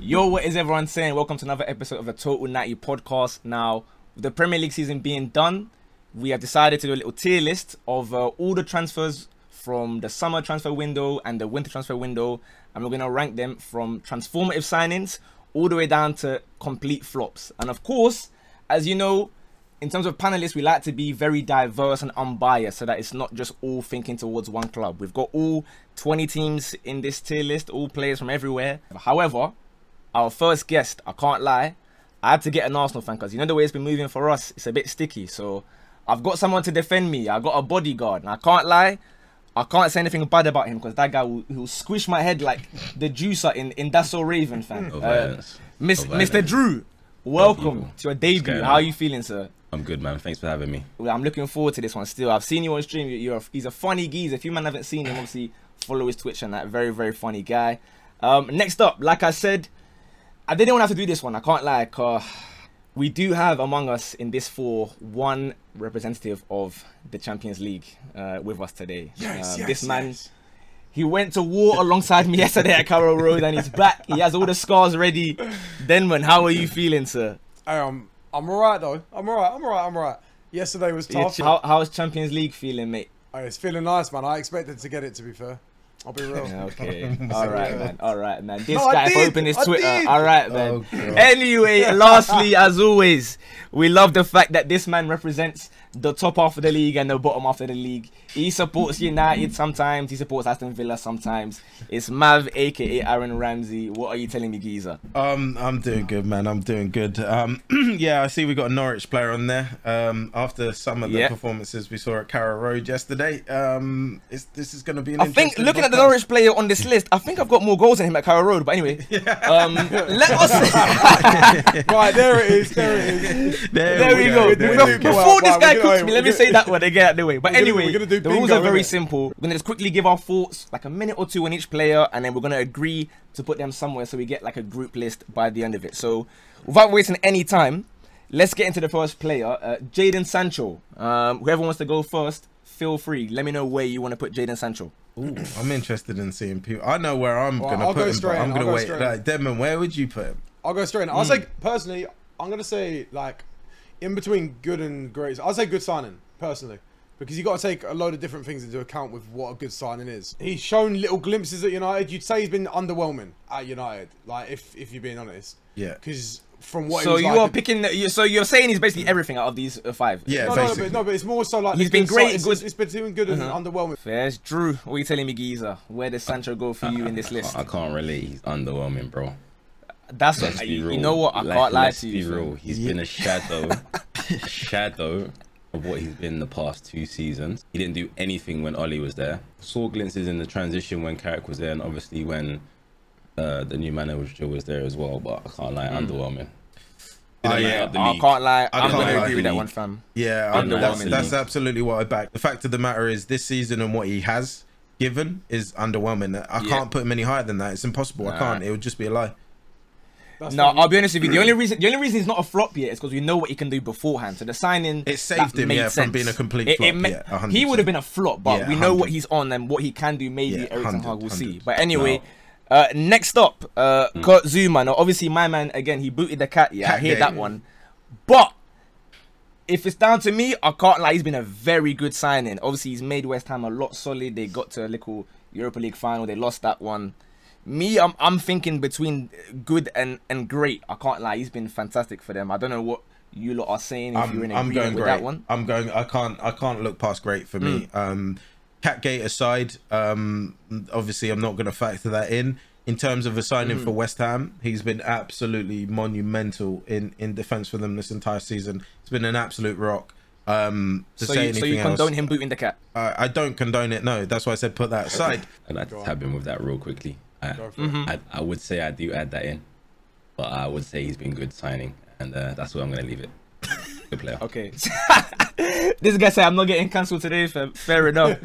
Yo, what is everyone saying? Welcome to another episode of the Total 90 podcast. Now, with the Premier League season being done, we have decided to do a little tier list of all the transfers from the summer transfer window and the winter transfer window, and we're going to rank them from transformative signings all the way down to complete flops. And of course, as you know, in terms of panelists, we like to be very diverse and unbiased so that it's not just all thinking towards one club. We've got all 20 teams in this tier list, all players from everywhere. However, our first guest, I can't lie, I had to get an Arsenal fan because you know the way it's been moving for us, it's a bit sticky. So I've got someone to defend me. I got a bodyguard. And I can't lie, I can't say anything bad about him because that guy will squish my head like the juicer in That's So Raven, fam. Mr. Drew, welcome to your debut. How are you feeling, sir? I'm good, man. Thanks for having me. Well, I'm looking forward to this one still. I've seen you on stream. He's a funny geezer. If you man haven't seen him, obviously follow his Twitch and that. Very, very funny guy. Next up, like I said, I didn't want to have to do this one. I can't lie. We do have among us in this one representative of the Champions League with us today. This man, he went to war alongside me yesterday at Carroll Road and he's back. He has all the scars ready. Denman, how are you feeling, sir? I'm alright though. I'm alright. Yesterday was tough. How's Champions League feeling, mate? Oh, it's feeling nice, man. I expected to get it, to be fair. I'll be real. Okay. Alright, man. This guy opened his Twitter. Alright, man. Anyway, lastly, as always, we love the fact that this man represents the top half of the league and the bottom half of the league. He supports United sometimes. He supports Aston Villa sometimes. It's Mav, aka Aaron Ramsey. What are you telling me, geezer? I'm doing good, man. I'm doing good. Yeah, I see we got a Norwich player on there. After some of the performances we saw at Carroll Road yesterday, this is going to be an interesting think looking at the Norwich player on this list, I think I've got more goals than him at Carroll Road. But anyway, let us. Right, there it is. There we go. Before this guy cooks me, let me say that one and get out of the way. But anyway, the rules are very simple. We're going to just quickly give our thoughts, like a minute or two on each player, and then we're going to agree to put them somewhere so we get like a group list by the end of it. So without wasting any time, let's get into the first player, Jadon Sancho. Whoever wants to go first, feel free. Let me know where you want to put Jadon Sancho. Ooh, I'm interested in seeing people. I know where I'm going to put him, but I'm going to wait. Like, Devon, where would you put him? I'll go straight in. I'll say, personally, I'm going to say, like, in between good and great. I'll say good signing, personally. Because you got to take a load of different things into account with what a good signing is. He's shown little glimpses at United. You'd say he's been underwhelming at United, like if you're being honest. Yeah. Because from what so he was you are picking. So you're saying he's basically everything out of these five. Yeah. No, but it's more so like he's been great. It's between good and underwhelming. Fairs, Drew. What are you telling me, geezer? Where does Sancho go for you in this list? I can't relate. He's underwhelming, bro. That's what. You know what? I can't lie to you. Let's be real. He's been a shadow of what he's been the past 2 seasons. He didn't do anything when Ollie was there. Saw glimpses in the transition when Carrick was there, and obviously when the new manager was there as well. But I can't lie, underwhelming. I can't lie. I'm going to agree with that one, fam. Yeah, that's absolutely what I back. The fact of the matter is, this season and what he has given is underwhelming. I can't put him any higher than that. It's impossible. I can't. It would just be a lie. No, I'll be honest with you. The only reason he's not a flop yet is because we know what he can do beforehand. So the signing, it saved him from being a complete flop. He would have been a flop, but we know what he's on and what he can do. Maybe Eric Ten Hag will see. But anyway, next up, Kurt Zuma. Now, obviously, my man again. He booted the cat. Yeah, I hear that one. But if it's down to me, I can't lie. He's been a very good signing. Obviously, he's made West Ham a lot solid. They got to a little Europa League final. They lost that one. Me, I'm thinking between good and great. I can't lie, he's been fantastic for them. I don't know what you lot are saying. If you're in agreement with that one, I can't look past great for me. Catgate aside, obviously I'm not going to factor that in terms of a signing for West Ham. He's been absolutely monumental in defence for them this entire season. It's been an absolute rock. So you condone him booting the cat? I don't condone it. No, that's why I said put that aside. And I tab him with that real quickly. I would say I do add that in, but I would say he's been good signing, and that's where I'm going to leave it. Good player. Okay. This guy said I'm not getting cancelled today. Fair enough.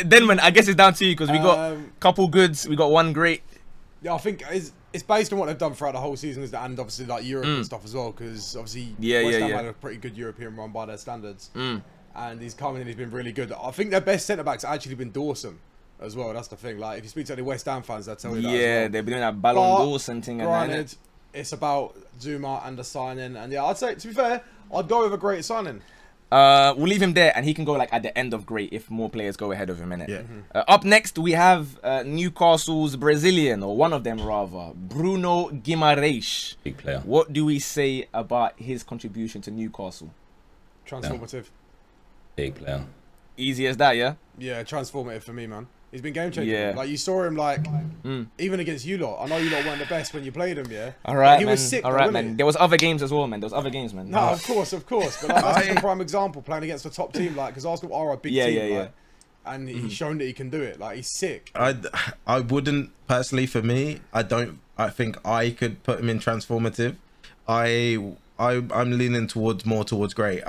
Denman, I guess it's down to you because we got a couple goods, we got one great. Yeah, I think it's based on what they've done throughout the whole season, and obviously like Europe and stuff as well. Because obviously West Ham had a pretty good European run by their standards, and he's coming in. He's been really good. I think their best centre back's actually been Dawson as well. That's the thing. Like, if you speak to any West Ham fans, they'll tell you that. Yeah, as well. they've been doing that Ballon d'Or thing. Granted, it's about Zuma and the signing, and yeah, I'd say, to be fair, I'd go with a great signing. We'll leave him there, and he can go like at the end of great if more players go ahead of him, innit? Yeah. Up next, we have Newcastle's Brazilian, or one of them rather, Bruno Guimarães. Big player. What do we say about his contribution to Newcastle? Transformative. Big player. Easy as that, yeah? Yeah, transformative for me, man. He's been game changing. Yeah. Like, you saw him, like, even against you lot. I know you lot weren't the best when you played him, yeah? All right, he man. was sick, All right, wasn't man. he? There was other games as well, man. There was other games, man. No, of course. But like, that's just a prime example, playing against a top team, like, because Arsenal are a big team, like, and he's shown that he can do it. Like, he's sick. I wouldn't personally. For me, I think I could put him in transformative. I'm leaning more towards great.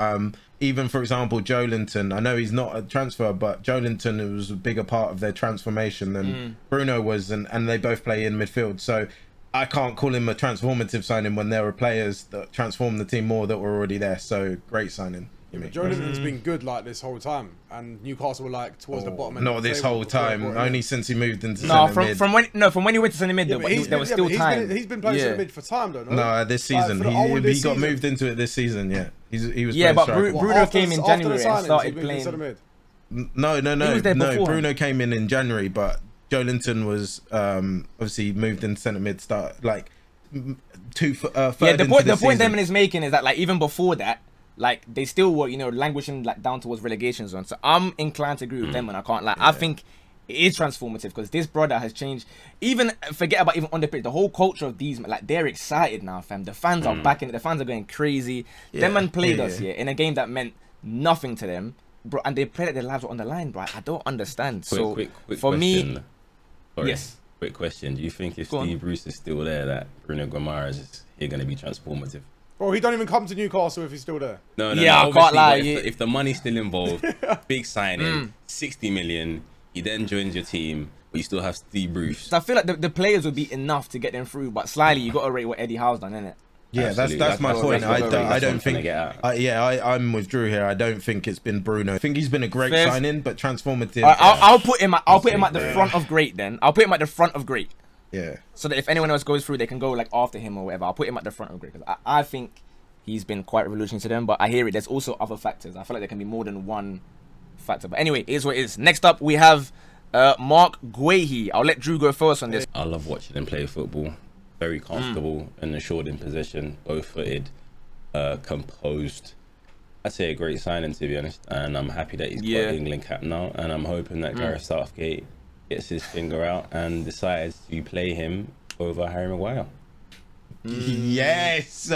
Even for example, Joelinton. I know he's not a transfer, but Joelinton was a bigger part of their transformation than Bruno was, and they both play in midfield. So I can't call him a transformative signing when there were players that transformed the team more that were already there. So great signing. Joelinton's been good like this whole time, and Newcastle were like towards the bottom end. Not this whole time. Only since he moved into No, centre mid. from when he went to centre mid, though, but there was still time. He's been playing centre mid for time, though. No, this season he got moved into it this season. Yeah, he was. Yeah, but striker. Bruno came in January and started playing. No. He was there before. Bruno came in January, but Joelinton was obviously moved into centre mid. Start like the point Damon is making is that like even before that, like they still were languishing like down towards relegation zone. So I'm inclined to agree with them, and I can't lie. I think it is transformative because this brother has changed. Even forget about even on the pitch, the whole culture of these, like they're excited now, fam. The fans are back in it. The fans are going crazy. Them man played us here in a game that meant nothing to them, bro, and they played it. Their lives were on the line, bro. I don't understand. Quick for question. me, Sorry. yes. Quick question. Do you think if Steve Bruce is still there, that Bruno Guimarães is going to be transformative? Bro, he don't even come to Newcastle if he's still there. No. Yeah, I can't lie. If the money's still involved, big signing, 60 million, he then joins your team, but you still have Steve Bruce. So I feel like the players would be enough to get them through, but slightly you got to rate what Eddie Howe's done, innit? Yeah, that's my point. I don't think. I'm with Drew here. I don't think it's been Bruno. I think he's been a great signing, but transformative. I'll put him at the front of great. Then I'll put him at the front of great. Yeah. So that if anyone else goes through, they can go like after him or whatever. I'll put him at the front of great because I think he's been quite revolutionary to them. But I hear it. There's also other factors. I feel like there can be more than one factor. But anyway, it is what it is. Next up, we have Mark Guehi. I'll let Drew go first on this. I love watching him play football. Very comfortable and assured in possession, both-footed, composed. I'd say a great signing, to be honest. And I'm happy that he's got the England cap now. And I'm hoping that Gareth Southgate gets his finger out and decides to play him over Harry Maguire. Yes.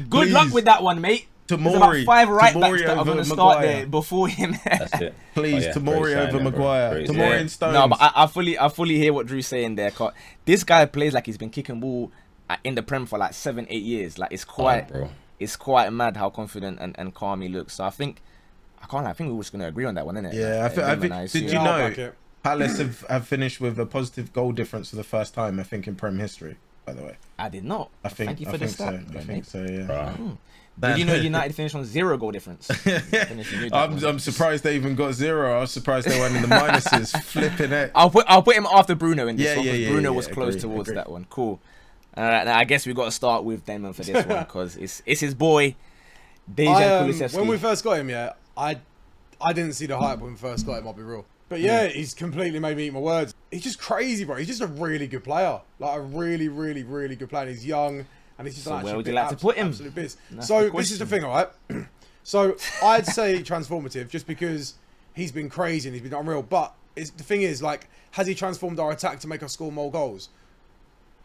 Good luck with that one, mate. There's about 5 right backs that are going to start there before him. That's it. Please, Tomori over Maguire. Tomori and Stones. No, but I fully hear what Drew's saying there. This guy plays like he's been kicking ball in the Prem for like 7-8 years. Like it's quite mad how confident and calm he looks. So I think I think we're just going to agree on that one, isn't it? Yeah, I think. Did you know Palace have finished with a positive goal difference for the first time, I think, in Prem history? By the way, I did not. Thank you for the stat. I think so. Yeah. Did you know United finished on 0 goal difference? I'm surprised they even got 0. I was surprised they went in the minuses. Flipping it. I'll put him after Bruno in this one because Bruno was close towards that one. Cool. Now I guess we got to start with Damon for this one because it's his boy, Dejan Kulusevski. When we first got him, I didn't see the hype when we first got him. I'll be real. But he's completely made me eat my words. He's just crazy, bro. He's just a really good player. Like a really, really, really good player. And he's young. And he's just so where would you like to put him? Absolute biz. So this is the thing, all right? So I'd say transformative just because he's been crazy and he's been unreal. But the thing is, like, has he transformed our attack to make us score more goals?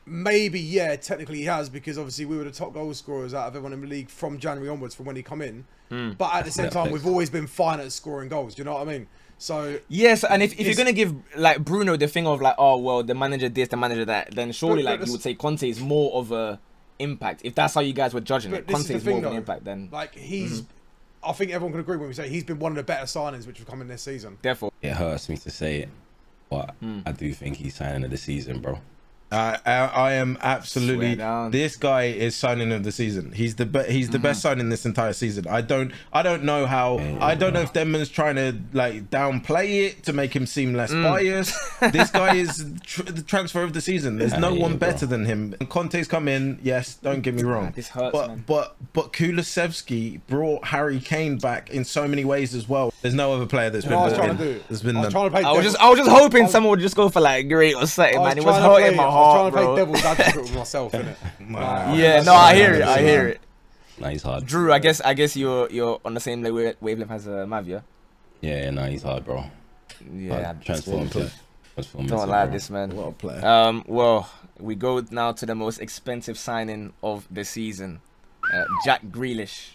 Maybe, yeah, technically he has because obviously we were the top goal scorers out of everyone in the league from January onwards from when he come in. But at the same time, we've always been fine at scoring goals. Do you know what I mean? So yes, and if you're gonna give like Bruno the thing of like, oh well, the manager this, the manager that, then surely like you would say Conte is more of a impact. If that's how you guys were judging it, Conte is more of an impact then. Like he's, I think everyone can agree when we say he's been one of the better signings which have come in this season. Therefore, it hurts me to say it, but I do think he's signing of the season, bro. I am absolutely. Swear down. This guy is signing of the season. He's the best signing this entire season. I don't know how. I don't know if Denman's trying to like downplay it to make him seem less biased. This guy is the transfer of the season. There's no one better than him. And Conte's come in. Yes, don't get me wrong. This hurts, man. But Kulusevski brought Harry Kane back in so many ways as well. There's no other player that's been. I was trying to do. I was just hoping someone would just go for like great or something, man. It was hurting my heart. I was trying to play devil's advocate with myself, innit? Yeah, no, I hear it. Nah, he's hard. Drew, I guess you're on the same wavelength as Mavia. Yeah, nah, he's hard, bro. Yeah, Transformative. Don't like this, man. What a player. Well, we go now to the most expensive signing of the season, Jack Grealish.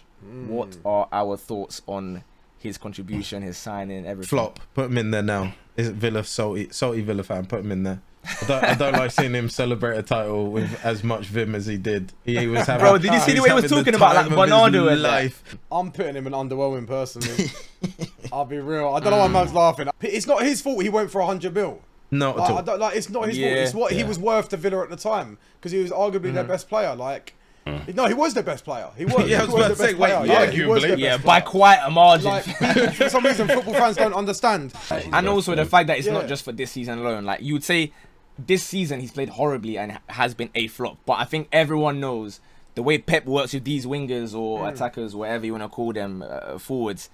What are our thoughts on his contribution, his signing, everything? Flop. Put him in there now. Is it Villa salty Villa fan? Put him in there. I don't like seeing him celebrate a title with as much vim as he did. He was having. Bro, did you see the way he was talking about like Bernardo and life? I'm putting him in underwhelming personally. I'll be real. I don't know why man's laughing. It's not his fault he went for 100 mil. No, Like, I don't, like, it's not his fault. It's what he was worth to Villa at the time because he was arguably their best player. Like, no, he was their best player. He was. Yeah, I was about to say, wait, arguably. by quite a margin. Like, for some reason, football fans don't understand. And also the fact that it's not just for this season alone. Like you would say, this season he's played horribly and has been a flop. But I think everyone knows the way Pep works with these wingers or attackers, whatever you want to call them, forwards.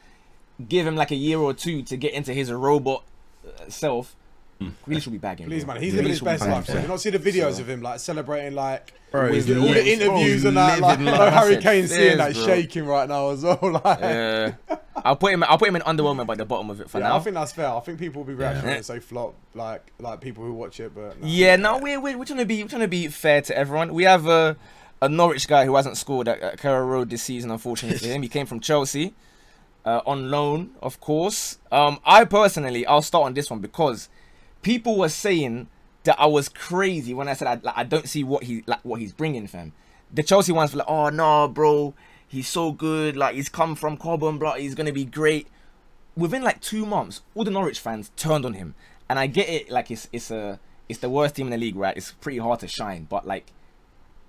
Give him like a year or two to get into his robot self. Grealish should be bagging. Please, man, he's living his best life. You not see the videos of him like celebrating, like bro, with all the interviews and that. Like, Harry Kane seeing that, shaking right now as well. Like, I'll put him in underwhelming by the bottom of it for now. I think that's fair. I think people will be reacting and say flop, like people who watch it. But no, we're trying to be fair to everyone. We have a Norwich guy who hasn't scored at Carrow Road this season, unfortunately for him. He came from Chelsea on loan, of course. I'll start on this one because people were saying that I was crazy when I said I don't see what he's bringing, fam. The Chelsea ones were like, oh no, bro, he's so good. Like he's come from Cobham, bro. He's gonna be great. Within like 2 months, all the Norwich fans turned on him, and I get it. Like it's the worst team in the league, right? It's pretty hard to shine, but like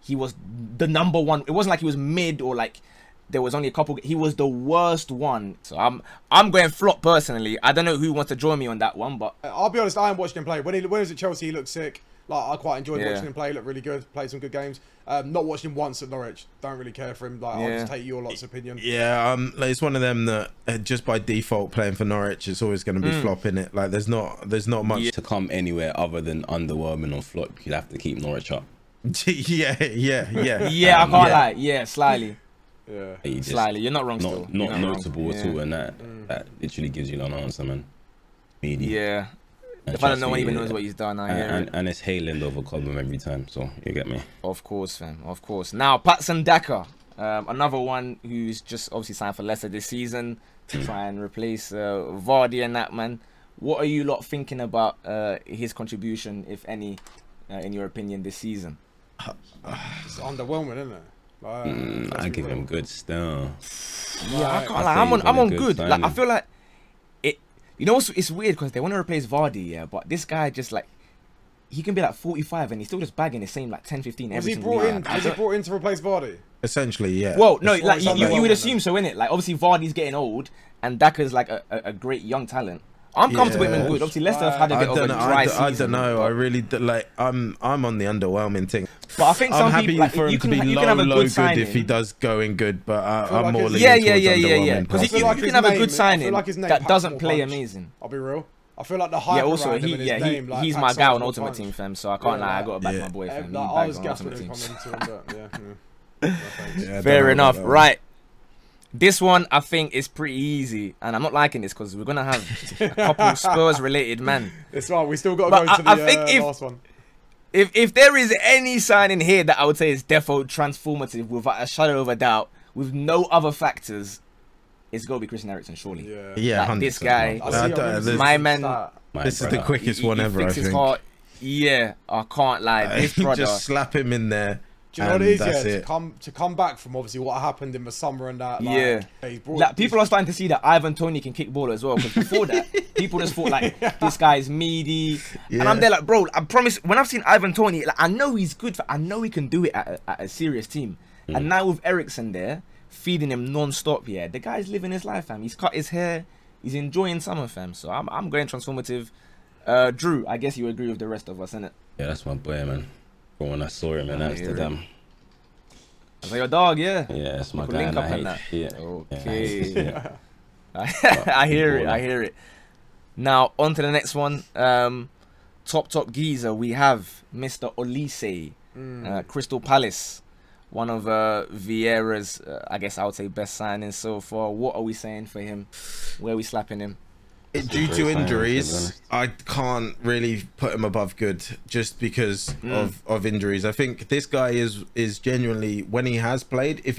he was the number one. It wasn't like he was mid or like there was only a couple. He was the worst one. So I'm going flop personally. I don't know who wants to join me on that one, but I'll be honest, I haven't watched him play. When he was at Chelsea, he looked sick. Like I quite enjoyed watching him play. He looked really good. Played some good games. Not watched him once at Norwich. Don't really care for him. Like I'll just take your lot's opinion. Yeah, like, it's one of them that just by default playing for Norwich, it's always going to be flop in it. Like there's not much to come anywhere other than underwhelming or flop. You'd have to keep Norwich up. yeah. I can't lie. Yeah, slightly. Yeah, slightly. You're not wrong. Not notable at all, and that literally gives you an answer, man. Media. Yeah. If I don't know one even knows what he's done, and it's Haaland over Cobham every time, so you get me. Of course, fam. Of course. Now, Patson Daka, another one who's just obviously signed for Leicester this season to try and replace Vardy and that, man. What are you lot thinking about his contribution, if any, in your opinion, this season? It's underwhelming, isn't it? I give him good still. Yeah, I can't lie. I'm on good. Like I feel like it. You know, it's weird because they want to replace Vardy, yeah, but this guy just like he can be like 45 and he's still just bagging the same like 10, 15 every single year. Was he brought in to replace Vardy? Essentially, yeah. Well, no, like you would assume so, innit? Like obviously Vardy's getting old and Daka's like a great young talent. I'm comfortable with him good. Obviously, Leicester have had a bit of a dry season. I don't know. I really like. I'm on the underwhelming thing. But I think some happy people, like, for him you to can be have a good good if he does going good. But I'm more leaning yeah. towards Because underwhelming. you can have a good signing that doesn't play amazing. I'll be real. I feel like the hype around him and his name, like, he's my guy on Ultimate Team, fam. So I can't lie. I got to back my boy, fam. I was gassed when he come into him, but yeah. Fair enough. Right. This one I think is pretty easy, and I'm not liking this because we're gonna have a couple Spurs-related men. It's right. We still got to go to the last one. If there is any sign in here that I would say is defo transformative without a shadow of a doubt, with no other factors, it's got to be Christian Eriksen, surely. Yeah, like, this guy, my man. This is the quickest one ever, I think. Yeah, I can't lie. This brother, just slap him in there. Do you know what it is? that's Yeah, it. to come back from obviously what happened in the summer and that. Like, Yeah. he's brought Like, people are starting to see that Ivan Toney can kick ball as well. Because before that, people just thought like this guy's meaty, and I'm there like, bro, I promise. When I've seen Ivan Toney, like I know he's good. I know he can do it at a serious team. And now with Ericsson there, feeding him non-stop, yeah, the guy's living his life, fam. He's cut his hair. He's enjoying summer, fam. So I'm going transformative. Drew, I guess you agree with the rest of us, innit? Yeah, that's my boy, man. But when I saw him in Amsterdam. That's like your dog, yeah. Yeah, that's my Could guy. link And up I and hate that. shit. Okay. Yeah. I hear it. I hear it. Now on to the next one. Top geezer. We have Mr. Olise, Crystal Palace. One of Vieira's, I guess I would say, best signings so far. What are we saying for him? Where are we slapping him? Due to injuries, I can't really put him above good just because of injuries. I think this guy is genuinely, when he has played, if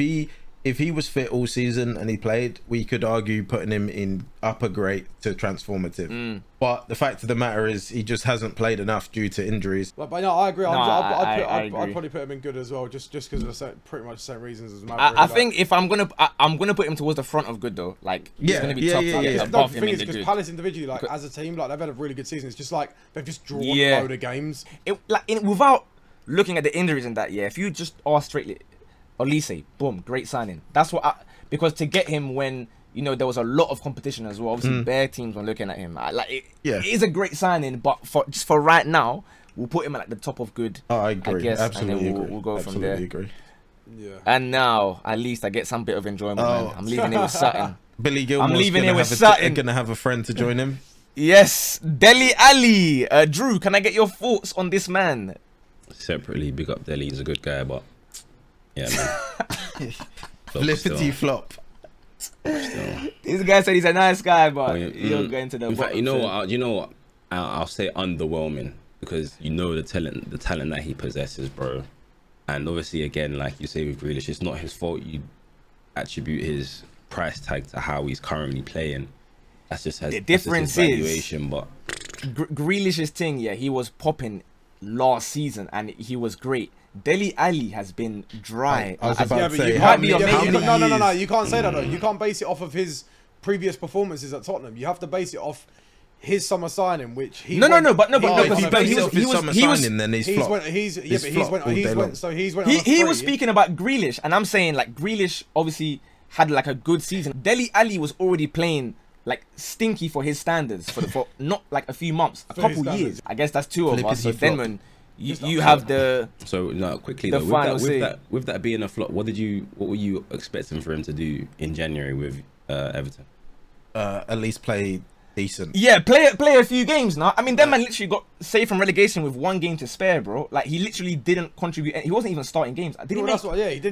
he was fit all season and he played, we could argue putting him in upper grade to transformative. But the fact of the matter is he just hasn't played enough due to injuries. But no, I agree. I I'd agree. probably put him in good as well, just because of pretty much the same reasons as Maverick. I think if I'm gonna put him towards the front of good though. Like he's gonna be tough to get No, above the him thing in is, the because good. Palace individually, like as a team, like they've had a really good season. It's just like they've just drawn a load of games. Without looking at the injuries and that, if you just are straightly Olise, boom, great signing. That's what because to get him when there was a lot of competition as well. Obviously, bare teams were looking at him. It is a great signing, but for right now, we'll put him at the top of good. Oh, I agree. I guess, Absolutely and then agree. we'll go from there. Agree. Yeah. And now, at least I get some bit of enjoyment. Man. I'm leaving it with Sutton. Billy Gilmore's I'm leaving gonna it with have Sutton. gonna have a friend to join him. Yes, Dele Alli. Drew, can I get your thoughts on this man? Separately, big up Delhi. He's a good guy, but yeah, man. Flippity flop. This guy said he's a nice guy, but you're going to the. In fact, bottom. you know what? I'll say underwhelming because the talent that he possesses, bro. And obviously, again, like you say with Grealish, it's not his fault. You attribute his price tag to how he's currently playing. That's just the difference his valuation, but Grealish's thing, he was popping last season and he was great. Dele Alli has been dry. I was about to say, no, you can't say that though. You can't base it off of his previous performances at Tottenham. You have to base it off his summer signing, which he but if you base it off his he summer signing, then he's flopped. He was speaking about Grealish, and I'm saying like Grealish obviously had like a good season. Dele Alli was already playing like stinky for his standards for not like a few months, a couple years. I guess that's two of us. So Denman, you have the. So no, quickly the though, final with that being a flop, what were you expecting for him to do in January with Everton? At least play decent. Yeah, play a few games now. I mean, that man literally got saved from relegation with 1 game to spare, bro. Like he literally didn't contribute. He wasn't even starting games. He didn't.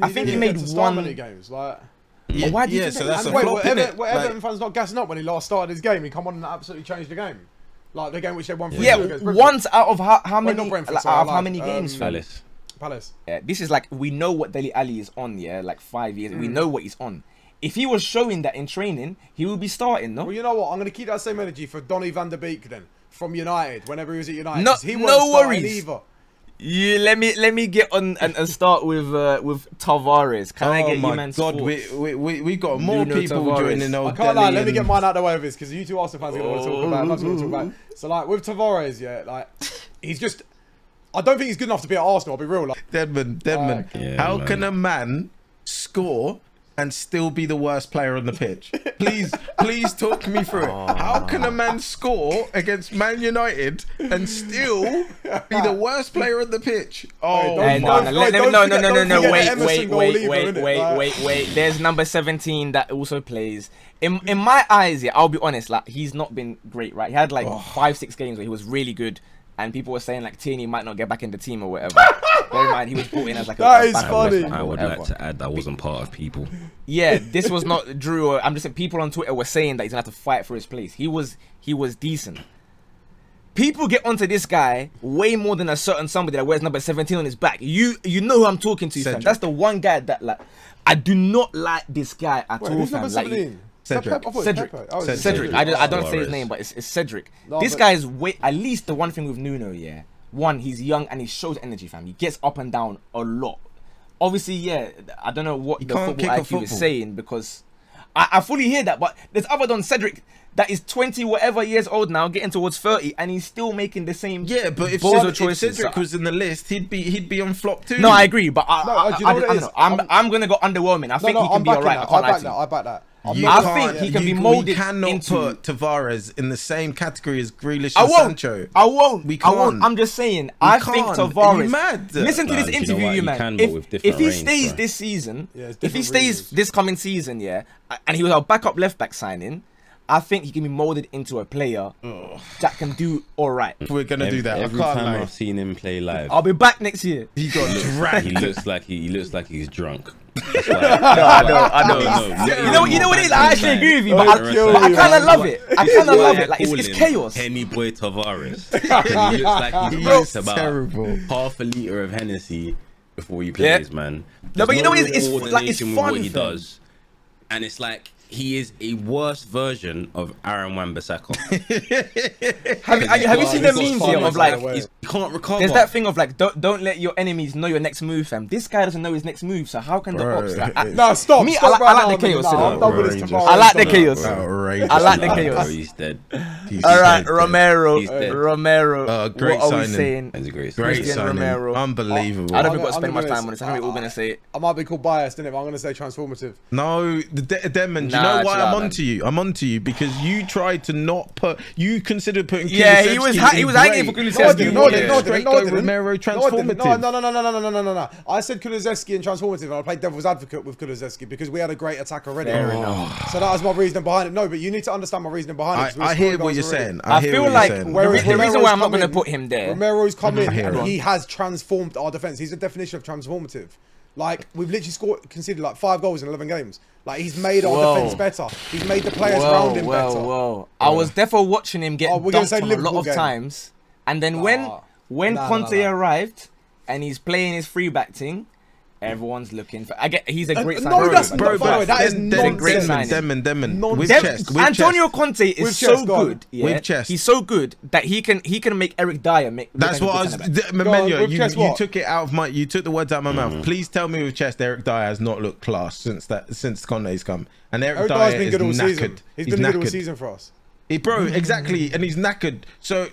I think he made one many games. Like. Yeah, why do you so that's a wait, flop, innit? were Everton fans not gassing up when he last started his game? He come on and absolutely changed the game. Like the game which they won 3-2 against Brentford. Once out of how many? not Brentford, Like, sorry, out of how many games? Palace. Yeah, this is like we know what Dele Alli is on. Yeah, like 5 years. We know what he's on. If he was showing that in training, he would be starting. No. Well, you know what? I'm going to keep that same energy for Donny van der Beek then from United. Whenever he was at United, no worries. Either. Yeah, let me get on and start with Tavares. Can I get you, man? Oh my God, we got more Nuno people Tavares. I joining old can't lie. Delhi Let me get mine out of the way of this because you two Arsenal fans are going to want to talk about. So like with Tavares, like he's just. I don't think he's good enough to be at Arsenal. I'll be real. Like, Deadman. How can a man score and still be the worst player on the pitch? Please talk me through it. How can a man score against Man United and still be the worst player on the pitch? Oh, wait. There's number 17 that also plays. In my eyes, I'll be honest, like he's not been great, right? He had like 5-6 games where he was really good. And people were saying like Tierney might not get back in the team or whatever. Bear in mind, he was brought in as like that is funny. I would like to add that wasn't part of people. Yeah, this was not Drew. I'm just saying people on Twitter were saying that he's gonna have to fight for his place. He was decent. People get onto this guy way more than a certain somebody that wears number 17 on his back. You know who I'm talking to, fam. That's the one guy that like I do not like this guy at all, who's fam. number Like, 17? Cedric. I don't say his name, but it's Cedric. No, this guy is at least the one thing with Nuno, yeah. One, he's young and he shows energy, fam. He gets up and down a lot. obviously, yeah, I don't know what You the can't football kick a IQ is football. saying, because I fully hear that, but there's other than Cedric that is 20 whatever years old now, getting towards 30, and he's still making the same Yeah, but if bozo Cedric, choices. Cedric So- was in the list, he'd be on flop too. no, I agree, but do you know what it don't is? know. I'm gonna go underwhelming. I think he can be alright. I can't lie to you. I back that. You I can't- think he can be we moulded cannot into- put Tavares in the same category as Grealish I and won't. Sancho. I won't. We I won't. can't. I'm just saying. I think can't. Are Tavares. you mad? Listen to Nah, this do you know interview, what? you You man. can, but with If different he range, stays bro. this season, Yeah, it's if he different stays reasons. this coming season, yeah, and he was our backup left back signing, I think he can be molded into a player that can do all right. We're gonna do that. Every I can't time lie. I've seen him play live, I'll be back next year. He got dragged. he looks like he's drunk. That's why, I know. You know what it is? I actually agree with you, but I kind of love it. I kind of love it. Like it's chaos. Henny boy Tavares. He looks like he's He drank looks about terrible. half a liter of Hennessy before he plays, man. No, but you know what it is? There's It's like it's coordination with fun. what he fam. does, and it's like he is a worse version of Aaron Wan-Bissaka. Have you seen the memes here of like? He can't recover. There's that thing of like, don't let your enemies know your next move, fam. This guy doesn't know his next move, so how can the Bro, ops? Like, it's- No, stop. Me, stop I like the chaos, you know. I'm done with this Outrageous. Tavares I like the stuff. chaos. Outrageous. I like the Nah, chaos. bro, he's dead. He's All right, dead. Romero. He's dead. Romero. Great what are we signing. saying? He's a great Great Christian signing. Romero. Unbelievable. I don't think we've got to I'm spend much gonna time on this. I think we're all gonna say it. I might be called biased, innit? But I'm going to say transformative. No, Demon. Do you Nah, know why chill out, I'm man. onto you? I'm onto you because you tried to not put. You considered putting. Yeah, he was Kulusevski he in was hanging for great. Kulusevski. No, I didn't. No, I didn't. Yeah. No, I Straight didn't. No, I go didn't. Romero No, I didn't. transformative. No. I said Kulusevski and transformative, and I played devil's advocate with Kulusevski because we had a great attack already. Fair enough. So that was my reasoning behind it. No, but you need to understand my reasoning behind it. 'cause we were I hear scoring what goals you're already. saying. I hear feel what like you're saying. Whereas the reason Romero's why I'm not come going to in- put him there. Romero's come in hear and it. he has transformed our defense. He's a definition of transformative. Like we've literally conceded like 5 goals in 11 games. Like he's made our Whoa. defense better. He's made the players around him better. Whoa. I was definitely watching him get Oh, we're gonna dunked say on a lot Liverpool of game. times, and then when Nah, Conte nah. arrived and he's playing his free back thing, everyone's looking for. I get he's a great no, signing. that's Bro, not- by the way, that is great signing. Demon. Non- With Dem- chest. With Antonio chest. Conte is With so chest, go on. good. Yeah? With chest. He's so good that he can make Eric Dyer make. That's look what I like was. a good centre back. Amenyah, with you chest what? took it out of my. You took the words out of my mouth. Please tell me with chest, Eric Dyer has not looked class since Conte's come, and Eric Eric Dyer Dyer's been is good all knackered. season. He's been good all knackered. season for us. Bro, exactly, and he's knackered. So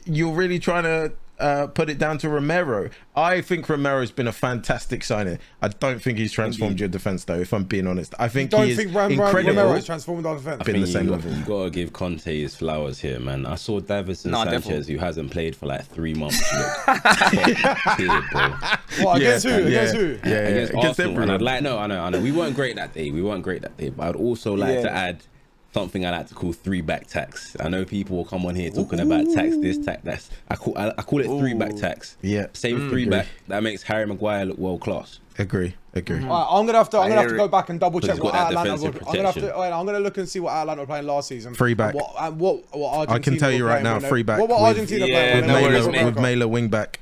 you're really trying to put it down to Romero. I think Romero's been a fantastic signing. I don't think he's transformed your defense, though. If I'm being honest, I think Don't he is think Romero incredible. has transformed our defense. Been the same level. You gotta give Conte his flowers here, man. I saw Davinson Nah, Sanchez, definitely. who hasn't played for like 3 months. Look, here, bro. What, against who? Yeah. Against who? Yeah, Against against Arsenal, and everyone. I'd like, no, I know. We weren't great that day. But I'd also like Yeah. to add something I like to call 3-back tax. I know people will come on here talking about tax this, tax that. I call it 3-back tax. Yeah. Same 3-back. That makes Harry Maguire look world class. Agree. All right, I'm gonna have to hear go it. back and double check he's what got that Atlanta. defensive I'm gonna look and see what Atlanta were playing last season. Free back. And what Argentina I can tell you were right playing now, when they- free back What with- Argentina Yeah, playing when no they were worries, with mate. with Morocco? Mailer wing back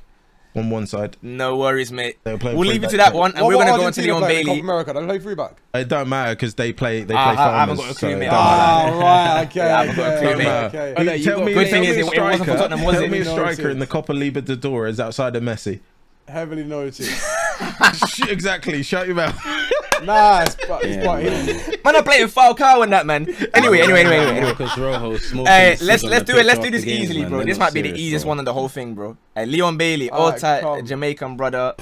on one side. No worries, mate. They'll play We'll free leave you back to that too. one, and What we're gonna go into Argentina Leon playing in Bailey. Copa America? They play free back. It don't matter because they play I farmers. haven't got a clue, so mate. it don't Ah, matter. right. Okay. Yeah, I haven't got a clue, okay, mate. okay. Oh, no, you Tell got- me, Good thing tell is me it a wasn't for striker. Tottenham, was Tell it? me a No, striker it's- in the Copa Libertadores outside of Messi. Heavily noted. Exactly. Shut your mouth. Nah, it's Yeah, man. Man, I'm playing Falcao and that, man. Anyway. Marcus Rojo smoking Hey, cig let's on do the it. Let's pitch do this after games, easily, man. bro. They're This not might be the serious, easiest bro. one in the whole thing, bro. Leon Bailey, all Alright, tight calm. Jamaican brother.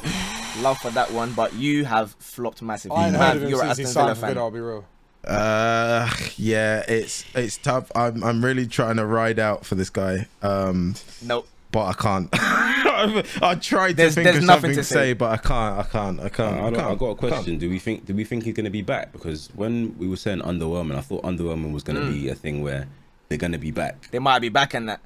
Love for that one, but you have flopped massively. I ain't heard of him You're an since he Aston Villa signed for Villa, fan. I'll be real. Yeah, it's tough. I'm really trying to ride out for this guy. Nope. But I can't. I tried to There's think of nothing something to to say. say, but I can't. I've got a question. Do we think he's going to be back? Because when we were saying underwhelming, I thought underwhelming was going to be a thing where they're going to be back. They might be back in that.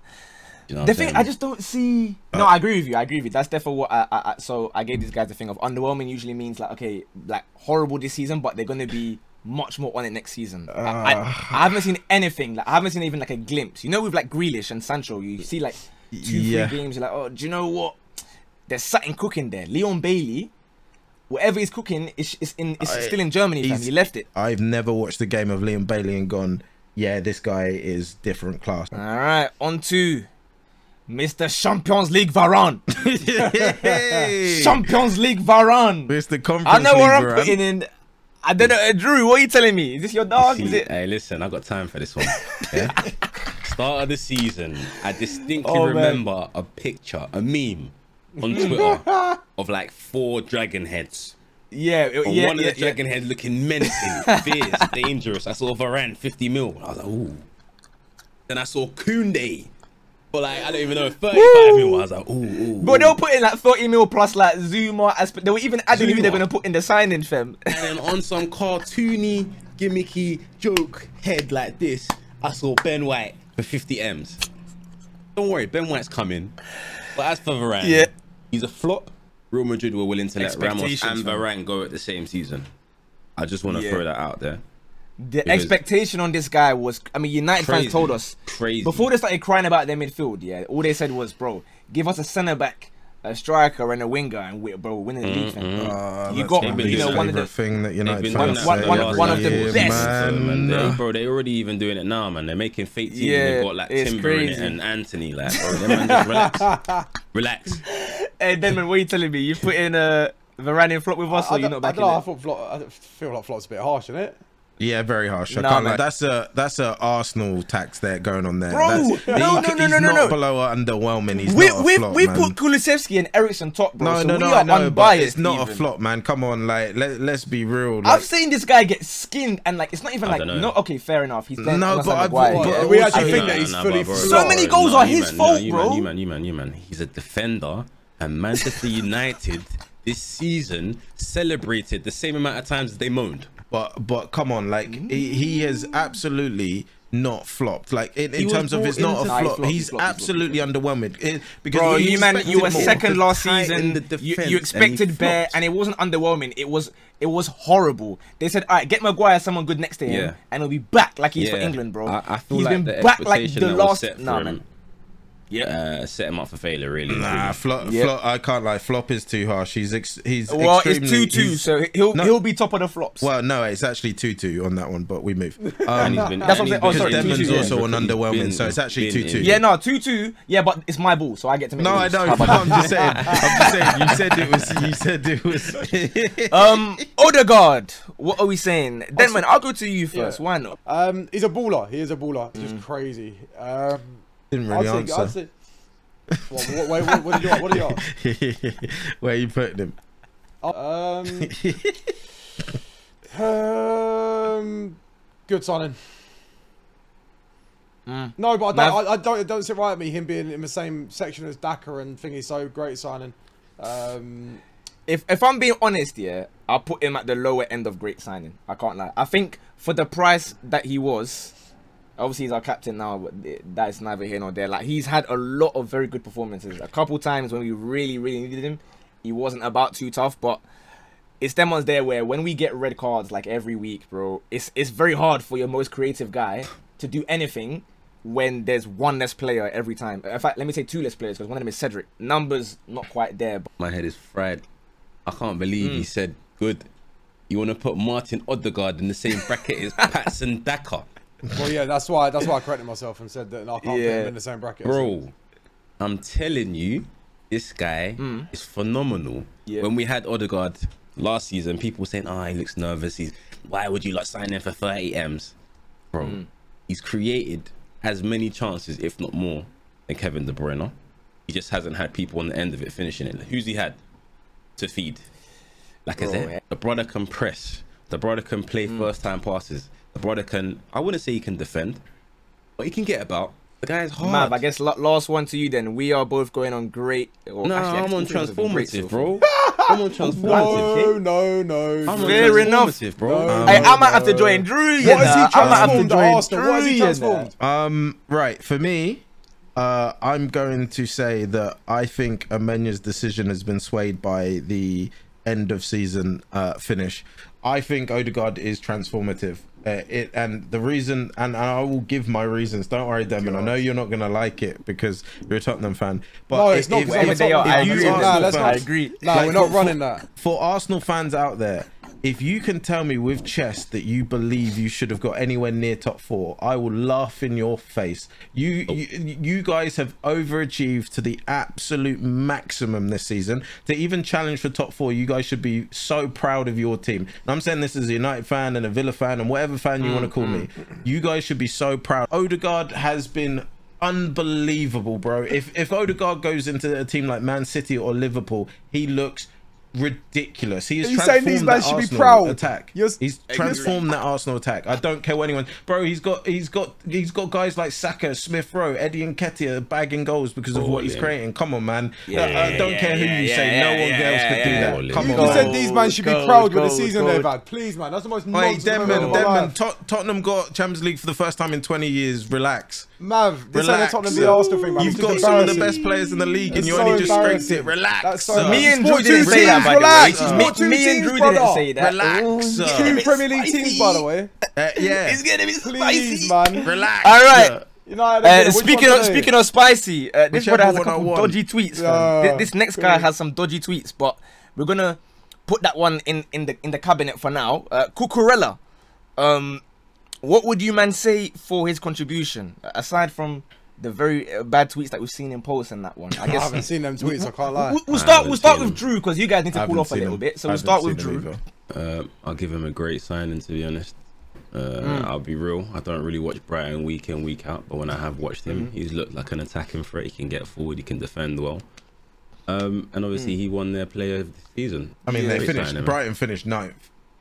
You know what The I'm thing, saying? I just don't see. No, I agree with you. That's definitely what so I gave these guys the thing of underwhelming usually means like, okay, like horrible this season, but they're going to be much more on it next season. I haven't seen anything. Like I haven't seen even like a glimpse. You know, with like Grealish and Sancho, you see like 2-3 games. You're like, oh, do you know what? There's something cooking there. Leon Bailey, whatever he's cooking, is still in Germany. Fam. He left it. I've never watched a game of Liam Bailey and gone, yeah, this guy is different class. All right, on to Mr. Champions League Varane. Hey. Champions League Varane. It's the conference. I know where league, I'm Varane. putting in. I don't know, Drew. What are you telling me? Is this your dog? Is it? Hey, listen, I got time for this one. Yeah? Start of the season, I distinctly Oh, man. remember a picture, a meme on Twitter of like 4 dragon heads. Yeah, And yeah, one of yeah, the dragon heads looking menacing, fierce, dangerous. I saw Varane 50 mil. I was like, ooh. Then I saw Koundé for like, I don't even know, 35 mil. I was like, ooh. But they were putting like 30 mil plus like Zuma. They were even adding who Zuma. they're gonna put in the signing, fam. And then on some cartoony, gimmicky joke head like this, I saw Ben White for 50 M's. Don't worry, Ben White's coming. But as for Varane, Yeah. he's a flop. Real Madrid were willing to let Ramos Expectations, and man. Varane go at the same season. I just want to Yeah. throw that out there. The Because- expectation on this guy was, I mean, United fans Crazy. told us Crazy. before they started crying about their midfield. Yeah, all they said was, bro, give us a centre back, a striker, and a winger, and we're winning the league. Fam. You That's got, my you least know, one of favourite the thing that United been fans doing say that one of the every year, best. man. Bro, they're already even doing it now, man. They're making fake teams. Yeah, They've got like it's Timber in it crazy. and Anthony. Like, bro, them man just relax. Relax. Hey, Denman, what are you telling me? You put in a Varane in flop with us, or you're not I back don't know. I in thought I feel like Flop's a bit harsh, isn't it? Yeah, very harsh. I Nah, can't man. lie. That's a Arsenal tax there going on there. Bro, That's, no, he's no. not below or underwhelming. He's We not a flop, we man. put Kulusevski and Ericsson top, bro. No, so we I are know, but unbiased. it's not even. a flop, man. Come on, like let's be real. Like, I've seen this guy get skinned, and like it's not even I like don't know. no. Okay, fair enough. He's playing No, alongside but I've- Maguire, but yeah. We also- actually think No, that he's fully bro. So many goals are his fault, bro. You man. He's a defender, and Manchester United this season celebrated the same amount of times as they moaned. But come on, like he has absolutely not flopped. Like in was terms of brought it's not into- a Nah, flop. He's flopped. absolutely underwhelming. Because Bro, he you man, you were expected more. second last Tight in season. the defense, You and he expected bare, flopped. and it wasn't underwhelming. It was horrible. They said, all right, get Maguire someone good next to him, Yeah. and he'll be back like he's for Yeah. England, bro. I feel He's like been the back like expectation the that was last. set Nah, for man. him, set him up for failure, really. Nah, flop. Yeah. Flop. I can't lie. Flop is too harsh. He's Well, it's extremely, 2-2, he's- so No. he'll be top of the flops. Well, no, it's actually 2-2 on that one, but we move. And he's been, That's what I'm and he's saying. Oh, been- sorry, he's 2-2, Denman's yeah. also an He's underwhelming, been- so it's actually been 2-2. in. Yeah, no, 2-2. Yeah, but it's my ball, so I get to make. No, the I rules. know. How about I'm that? just saying. I'm just saying. You said it was. Odegaard. What are we saying? Denman, I'll go to you first. Yeah. Why not? He's a baller. He is a baller. Just crazy. Didn't really I'd answer. say. What do you ask? Where you putting him? Good signing. Mm. No, but I don't. It don't sit right at me. Him being in the same section as Daka and thingy. So great signing. If I'm being honest, yeah, I'll put him at the lower end of great signing. I can't lie. I think for the price that he was, obviously he's our captain now, but that's neither here nor there. Like, he's had a lot of very good performances. A couple times when we really, really needed him, he wasn't about too tough, but it's them ones there where when we get red cards like every week, bro, it's very hard for your most creative guy to do anything when there's one less player every time. In fact, let me say 2 less players, because one of them is Cedric. Numbers not quite there, but My head is fried. I can't believe he said good. You want to put Martin Odegaard in the same bracket as Patson Daka. Well, yeah, that's why I corrected myself and said that I can't put Yeah. him in the same bracket. Bro, I'm telling you, this guy is phenomenal. Yeah. When we had Odegaard last season, people were saying, oh, he looks nervous. Why would you like sign him for 30 M's? Bro, he's created as many chances, if not more, than Kevin De Bruyne. He just hasn't had people on the end of it finishing it. Who's he had to feed? Like I said, the brother can press. The brother can play first time passes. The brother can, I wouldn't say he can defend, but he can get about. The guy's hard. Mav, I guess last one to you then. We are both going on great. Or No, actually, I'm on actually, it's been great so transformative, far. bro. I'm on transformative. No. I'm on Fair enough. transformative, bro. No. Hey, I might have to join Drew. You What has he know. I might have to transformed at join Arsenal? What has he Drew, you know. transformed? Right, for me, I'm going to say that I think Amenyah's decision has been swayed by the end of season finish. I think Odegaard is transformative. And the reason, and I will give my reasons. Don't worry, Demon. I know you're not gonna like it because you're a Tottenham fan. But No, it's not. if they are, I agree. Nah, let's I not. agree. Nah, Like, we're not for- running that. For Arsenal fans out there, if you can tell me with chest that you believe you should have got anywhere near top 4, I will laugh in your face. You guys have overachieved to the absolute maximum this season. To even challenge for top 4, you guys should be so proud of your team. And I'm saying this as a United fan and a Villa fan and whatever fan you want to call me. You guys should be so proud. Odegaard has been unbelievable, bro. If Odegaard goes into a team like Man City or Liverpool, he looks ridiculous. He has transformed that Arsenal attack. He's transformed that Arsenal attack. I don't care what anyone, bro. He's got guys like Saka, Smith Rowe, Eddie Nketiah bagging goals because of what he's creating. Come on, man. I don't care who you say. No one else could do that. Come on. You said these man should be proud with the season they've had. Please, man. That's the most nonsense. Denman, Tottenham got Champions League for the first time in 20 years. Relax. Mav, this ain't Tottenham the Arsenal thing, man. You've got some of the best players in the league and you only just scraped it. Relax. Me and Drew didn't say that, by the way. Me and Drew didn't say that. Relax. 2 Premier League teams, by the way. Yeah. It's gonna be Please, spicy. man. Relax. All right. Speaking of spicy, this brother has a couple dodgy tweets. Yeah. This next guy has some dodgy tweets, but we're gonna put that one in the cabinet for now. Cucurella, what would you man say for his contribution aside from the very bad tweets that we've seen in posts and that one? I guess I haven't seen them tweets. I can't lie. We'll start with Drew because you guys need to cool off a little bit. So we'll start with Drew. I'll give him a great signing, to be honest. I'll be real. I don't really watch Brighton week in, week out, but when I have watched him, he's looked like an attacking threat. He can get forward, he can defend well. And obviously he won their player of the season. I mean, Brighton finished 9th.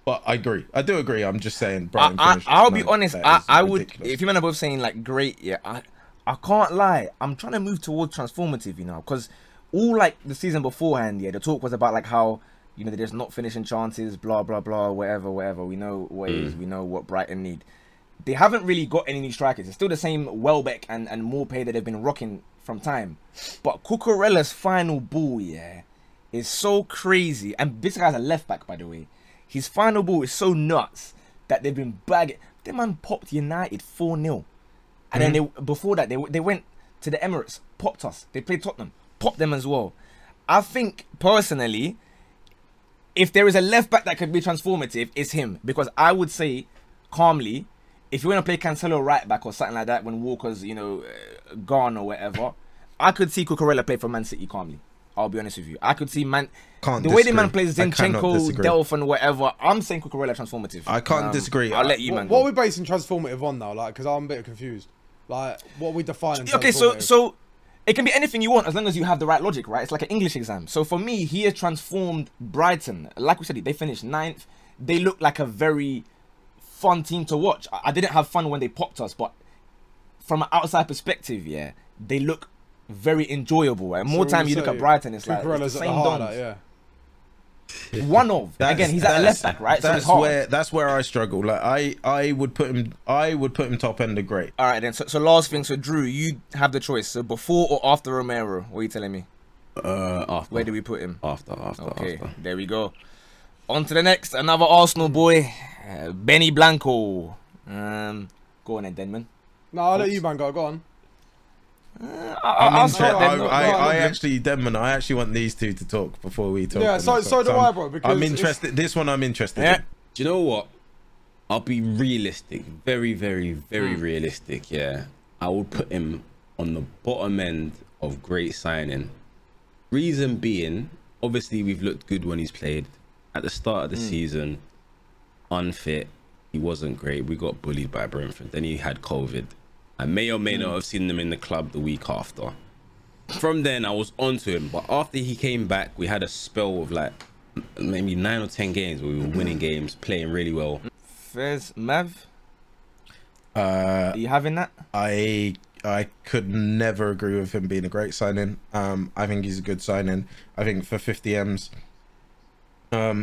But I agree. I do agree. I'm just saying Brighton finished I'll 9th. be honest. I would, if you men are both saying like great, yeah, I can't lie. I'm trying to move towards transformative, you know, because all like the season beforehand, yeah, the talk was about like how, you know, they're just not finishing chances, blah, blah, blah, whatever. We know what it is. We know what Brighton need. They haven't really got any new strikers. It's still the same Welbeck and Morpay that they've been rocking from time. But Cucurella's final ball, yeah, is so crazy. And this guy's a left back, by the way. His final ball is so nuts that they've been bagging. That man popped United 4-0. And then before that, they went to the Emirates, popped us. They played Tottenham, popped them as well. I think, personally, if there is a left back that could be transformative, it's him. Because I would say, calmly, if you want to play Cancelo right back or something like that when Walker's, you know, gone or whatever, I could see Cucurella play for Man City calmly. I'll be honest with you. I could see way the man plays Zinchenko, Delph and whatever. I'm saying Cucurella transformative. I can't disagree. I'll let you, man. What are we basing transformative on now? Like, because I'm a bit confused. Like, what are we defining? Okay, so it can be anything you want as long as you have the right logic, right? It's like an English exam. So for me, he has transformed Brighton. Like we said, they finished 9th. They look like a very fun team to watch. I didn't have fun when they popped us, but from an outside perspective, yeah, they look very enjoyable. And more time you look at Brighton, it's like it's the same dons. One of again, he's at the left back, right? That's where I struggle. Like I would put him top end of great. All right then. So last thing. So Drew, you have the choice. So before or after Romero? What are you telling me? After. Where do we put him? After. Okay, there we go. On to the next. Another Arsenal boy, Benny Blanco. Go on then, Denman. No, I'll let you man go on. I actually, Denman, I actually want these two to talk before we talk. Yeah, so do I, bro. Because I'm interested. This one I'm interested in. Do you know what? I'll be realistic. Very, very, very realistic. Yeah. I would put him on the bottom end of great signing. Reason being, obviously we've looked good when he's played. At the start of the season, unfit. He wasn't great. We got bullied by Brentford. Then he had COVID. I may or may not have seen them in the club the week after. From then, I was onto him. But after he came back, we had a spell of like maybe 9 or 10 games where we were winning games, playing really well. Fez, Mav, are you having that? I could never agree with him being a great signing. I think he's a good signing. I think for 50 M's,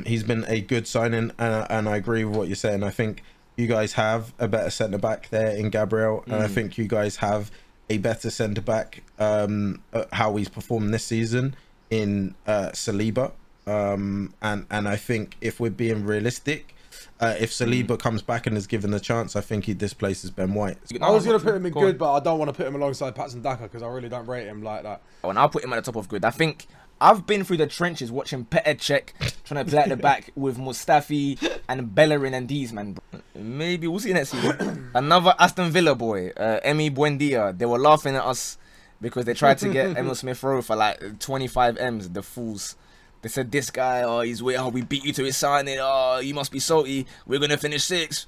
he's been a good signing, and I agree with what you're saying. I think you guys have a better centre back there in Gabriel, and I think you guys have a better centre back. How he's performed this season in Saliba, and I think if we're being realistic, if Saliba comes back and is given the chance, I think he displaces Ben White. I was gonna put him in good, but I don't want to put him alongside Patson Daka because I really don't rate him like that. Oh, and I'll put him at the top of good. I think I've been through the trenches watching Petr Cech trying to play at the back with Mustafi and Bellerin and these, man. Maybe we'll see next season. Another Aston Villa boy, Emi Buendia. They were laughing at us because they tried to get Emil Smith-Rowe for like 25 M's, the fools. They said, this guy, oh, he's way, oh, we beat you to his signing. Oh, you must be salty. We're going to finish 6th.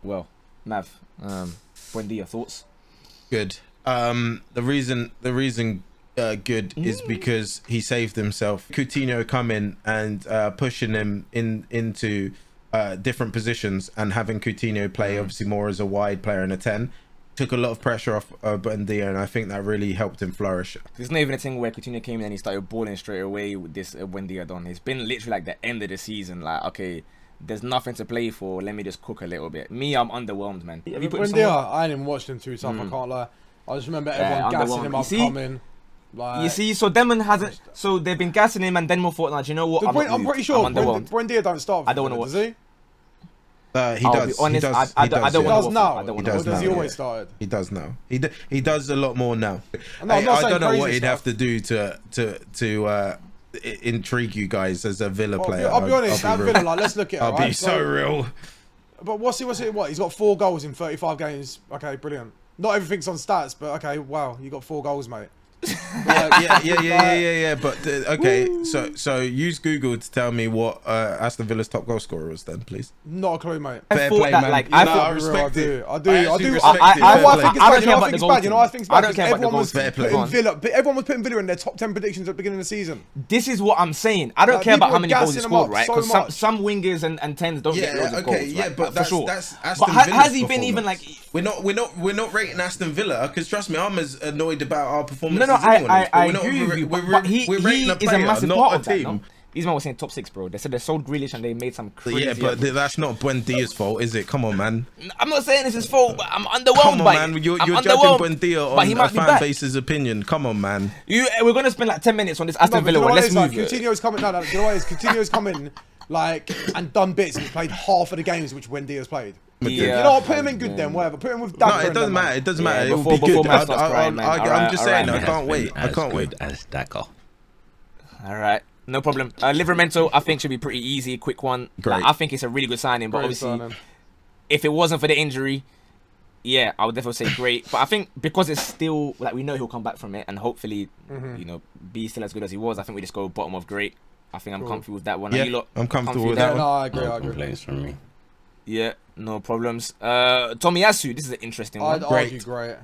Well, Mav, Buendia, thoughts? Good. The reason good is because he saved himself. Coutinho come in and pushing him into different positions, and having Coutinho play obviously more as a wide player and a 10 took a lot of pressure off Buendia, and I think that really helped him flourish. There's not even a thing where Coutinho came in and he started balling straight away with this Buendia done. It's been literally like the end of the season. Like, okay, there's nothing to play for. Let me just cook a little bit. Me, I'm underwhelmed, man. Have you put Buendia, I ain't even watched him too tough. I can't lie. I just remember everyone gassing him up coming. Like, you see, so Denman hasn't. So they've been gassing him, and Denman thought, "Nah, do you know what? I'm pretty sure Buendia don't start. I don't want to watch. Does he? He does. Honest, he does. I don't want to watch now. He does now. He always started. He does now. He does a lot more now. No, I don't know what he'd have to do to intrigue you guys as a Villa player. I'll be honest. That Villa, like, let's look at it. I'll be so real. But what's he? What? He's got 4 goals in 35 games. Okay, brilliant. Not everything's on stats, but okay, wow, you got 4 goals, mate. yeah. But okay, so use Google to tell me what Aston Villa's top goal scorer was then, please. Not a clue, mate. Fair play, man. Like, I respect it. I do. I think it's bad. You know, I think it's bad. I don't care about the goals. Everyone was putting Villa in their top 10 predictions at the beginning of the season. This is what I'm saying. I don't care about how many goals he scored, right? Because some wingers and 10s don't get loads of goals. Yeah, but for sure. That's Aston But Villa's has he been even like? We're not rating Aston Villa, because trust me, I'm as annoyed about our performance. No, as anyone is, I agree with you. But he rating is a massive part of that. team. No? These men were saying top 6, bro. They said they sold Grealish and they made some crazy. Yeah, but that's not Buendia's fault, is it? Come on, man. I'm not saying it's his fault, but I'm underwhelmed. Come on, man. You're judging Buendia on a fan base's opinion. Come on, man. We're gonna spend like 10 minutes on this Aston Villa one. Let's move. Coutinho's coming. No, you know what it is? Coutinho's coming like and done bits and played half of the games which Buendia's played. Yeah. You know what? Put him in good then, whatever. Put him with Dagger. No, it doesn't matter. It doesn't matter. It will be before good. Matt starts crying, man. I'm just saying. I can't wait. I can't wait as Dagger. All right. No problem. Livramento, I think, should be pretty easy. Quick one. Great. Like, I think it's a really good signing, but obviously, if it wasn't for the injury, yeah, I would definitely say great. But I think because it's still, like, we know he'll come back from it and hopefully, you know, be still as good as he was, I think we just go bottom of great. I think I'm comfortable with that one. Yeah, I'm comfortable with that one. No, I agree. No complaints from me. Yeah, no problems. Tomiyasu, this is an interesting one. I'd argue great.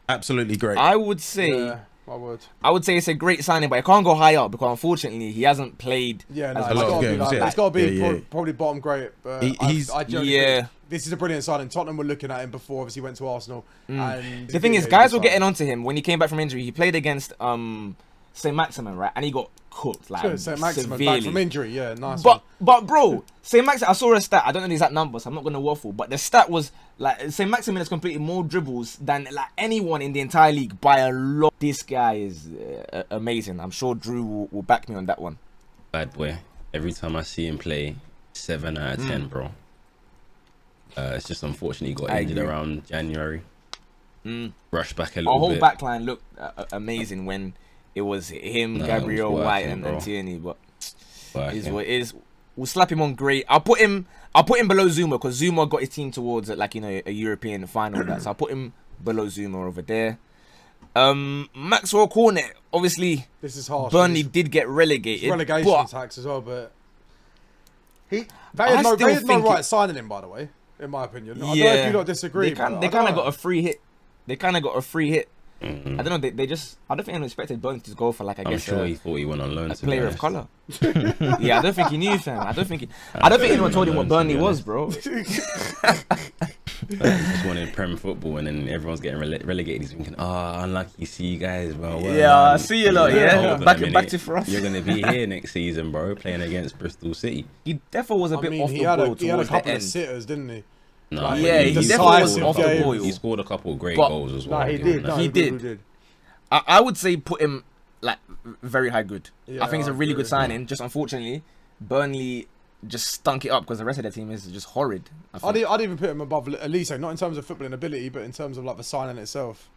Absolutely great. I would say... Yeah. I would say it's a great signing, but it can't go high up because unfortunately he hasn't played. Yeah, no, a lot of games. It's got to be probably bottom great. But this is a brilliant signing. Tottenham were looking at him before, obviously he went to Arsenal. And the thing is, guys were getting onto him when he came back from injury. He played against St. Maximin, right, and he got cooked like St. Maximin severely. back from injury. Yeah, nice. But bro, St. Maximin, I saw a stat. I don't know the exact number, so I'm not gonna waffle. But the stat was like St. Maximin has completed more dribbles than like anyone in the entire league by a lot. This guy is amazing. I'm sure Drew will back me on that one. Bad boy. Every time I see him play, 7 out of 10, bro. It's just unfortunate he got injured around January. Rushed back a little bit. Our whole backline looked amazing when it was him, Gabriel, White, and Tierney. But is what it is. We'll slap him on great. I'll put him below Zuma because Zuma got his team towards like, you know, a European final. So I'll put him below Zuma over there. Maxwell Cornet, obviously, this is harsh. Burnley did get relegated. Relegation tax as well, but they had no right signing him, by the way, in my opinion. I don't know if you don't disagree. They kind of got a free hit. I don't know. They just. I don't think anyone expected Burnley to go for like. I'm sure he thought he went on loan. A player of colour. Yeah, I don't think he knew, fam. I don't think anyone told him what Burnley was, bro. He just wanted Prem football, and then everyone's getting relegated. He's thinking, unlucky. See you guys, bro. Yeah, see you lot. Yeah, back to for us. You're gonna be here next season, bro, playing against Bristol City. He definitely was a bit off the ball. He had a couple of sitters, didn't he? No, yeah, he definitely was off the ball. He scored a couple of great goals as well. No, he did. He did. I would say put him like very high good. I think it's a really good signing. Just unfortunately, Burnley just stunk it up because the rest of the team is just horrid. I'd even put him above Elise, not in terms of footballing ability, but in terms of like the signing itself.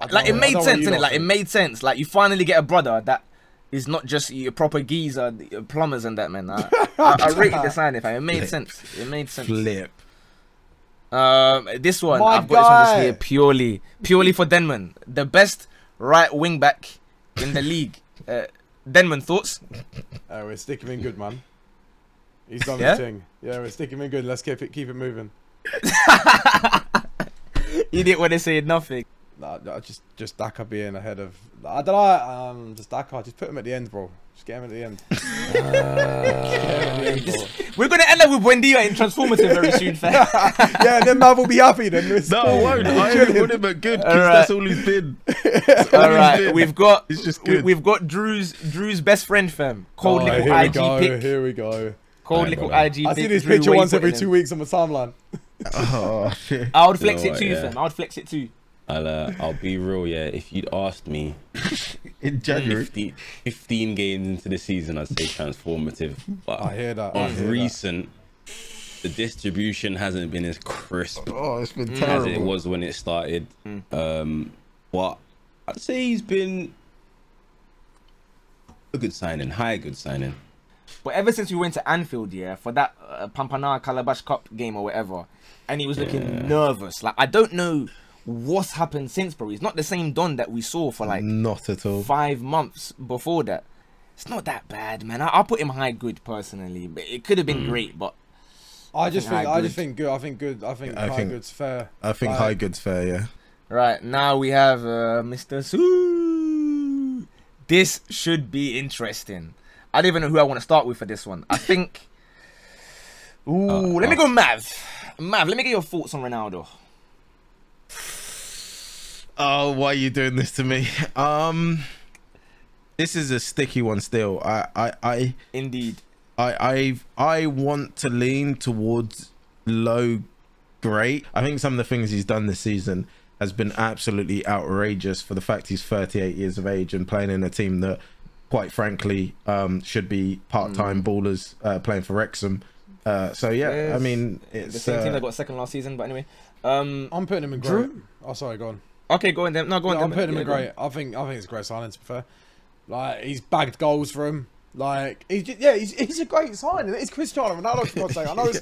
Like it made sense, didn't it? Like it made sense. Like you finally get a brother that He's not just your proper geezer, plumbers and that, man. I rated the signing, fam. It made sense. It made sense. Flip. This one, My I've got this one just guy. here purely for Denman. The best right wing back in the league. Denman, thoughts? We're sticking him in good, man. He's done Yeah? the thing. Yeah, we're sticking him in good. Let's keep it moving. You didn't want to say nothing. Nah, just Daka being ahead of. I don't know. Just Daka. Just put him at the end, bro. Just get him at the end. Get him at the end, bro. We're gonna end up with Buendia in transformative very soon, fam. Yeah, then Mav will be happy then. No, I won't. I only want him at good because Alright. that's all he's been. All right, we've got It's just good. we've got Drew's best friend, fam. Cold Oh, little here we IG go. pic. Here we go. Cold Alright, little brother. IG pic. I see this Drew, picture what you once every putting 2 in? weeks on my timeline. Oh shit. I would flex You know it too, what, yeah. fam. I would flex it too. I'll be real, yeah. If you'd asked me In January. 15 games into the season, I'd say transformative. But I hear that. I of hear that. recent, the distribution hasn't been as crisp Oh, it's been as terrible. it was when it started. But I'd say he's been a good signing, good signing. But ever since we went to Anfield, yeah, for that Pampana Calabash Cup game or whatever, and he was looking nervous. Like, I don't know what's happened since, bro. He's not the same Don that we saw for like Not at all. 5 months before that. It's not that bad, man. I'll put him high good personally, but it could have been great. But I just think think high I just think good. I think good. I think I high think- good's fair. I think Like, high good's fair, yeah. right now we have Mr. Sue. This should be interesting. I don't even know who I want to start with for this one. I think. Ooh, let me go Mav. Mav, let me get your thoughts on Ronaldo. Oh, why are you doing this to me? This is a sticky one still. Indeed. I want to lean towards low great. I think some of the things he's done this season has been absolutely outrageous for the fact he's 38 years of age and playing in a team that, quite frankly, should be part-time ballers playing for Wrexham. So yeah, Yes. I mean, The it's same team that got second last season, but anyway. I'm putting him in great. Oh, sorry, go on. Okay, go on then. No, go on. No, I'm then. putting him Yeah, in go on. great. I think it's a great signing, to be fair. Like, he's bagged goals for him. Like, he's a great signing. It's Cristiano Ronaldo, for God's sake. I know it's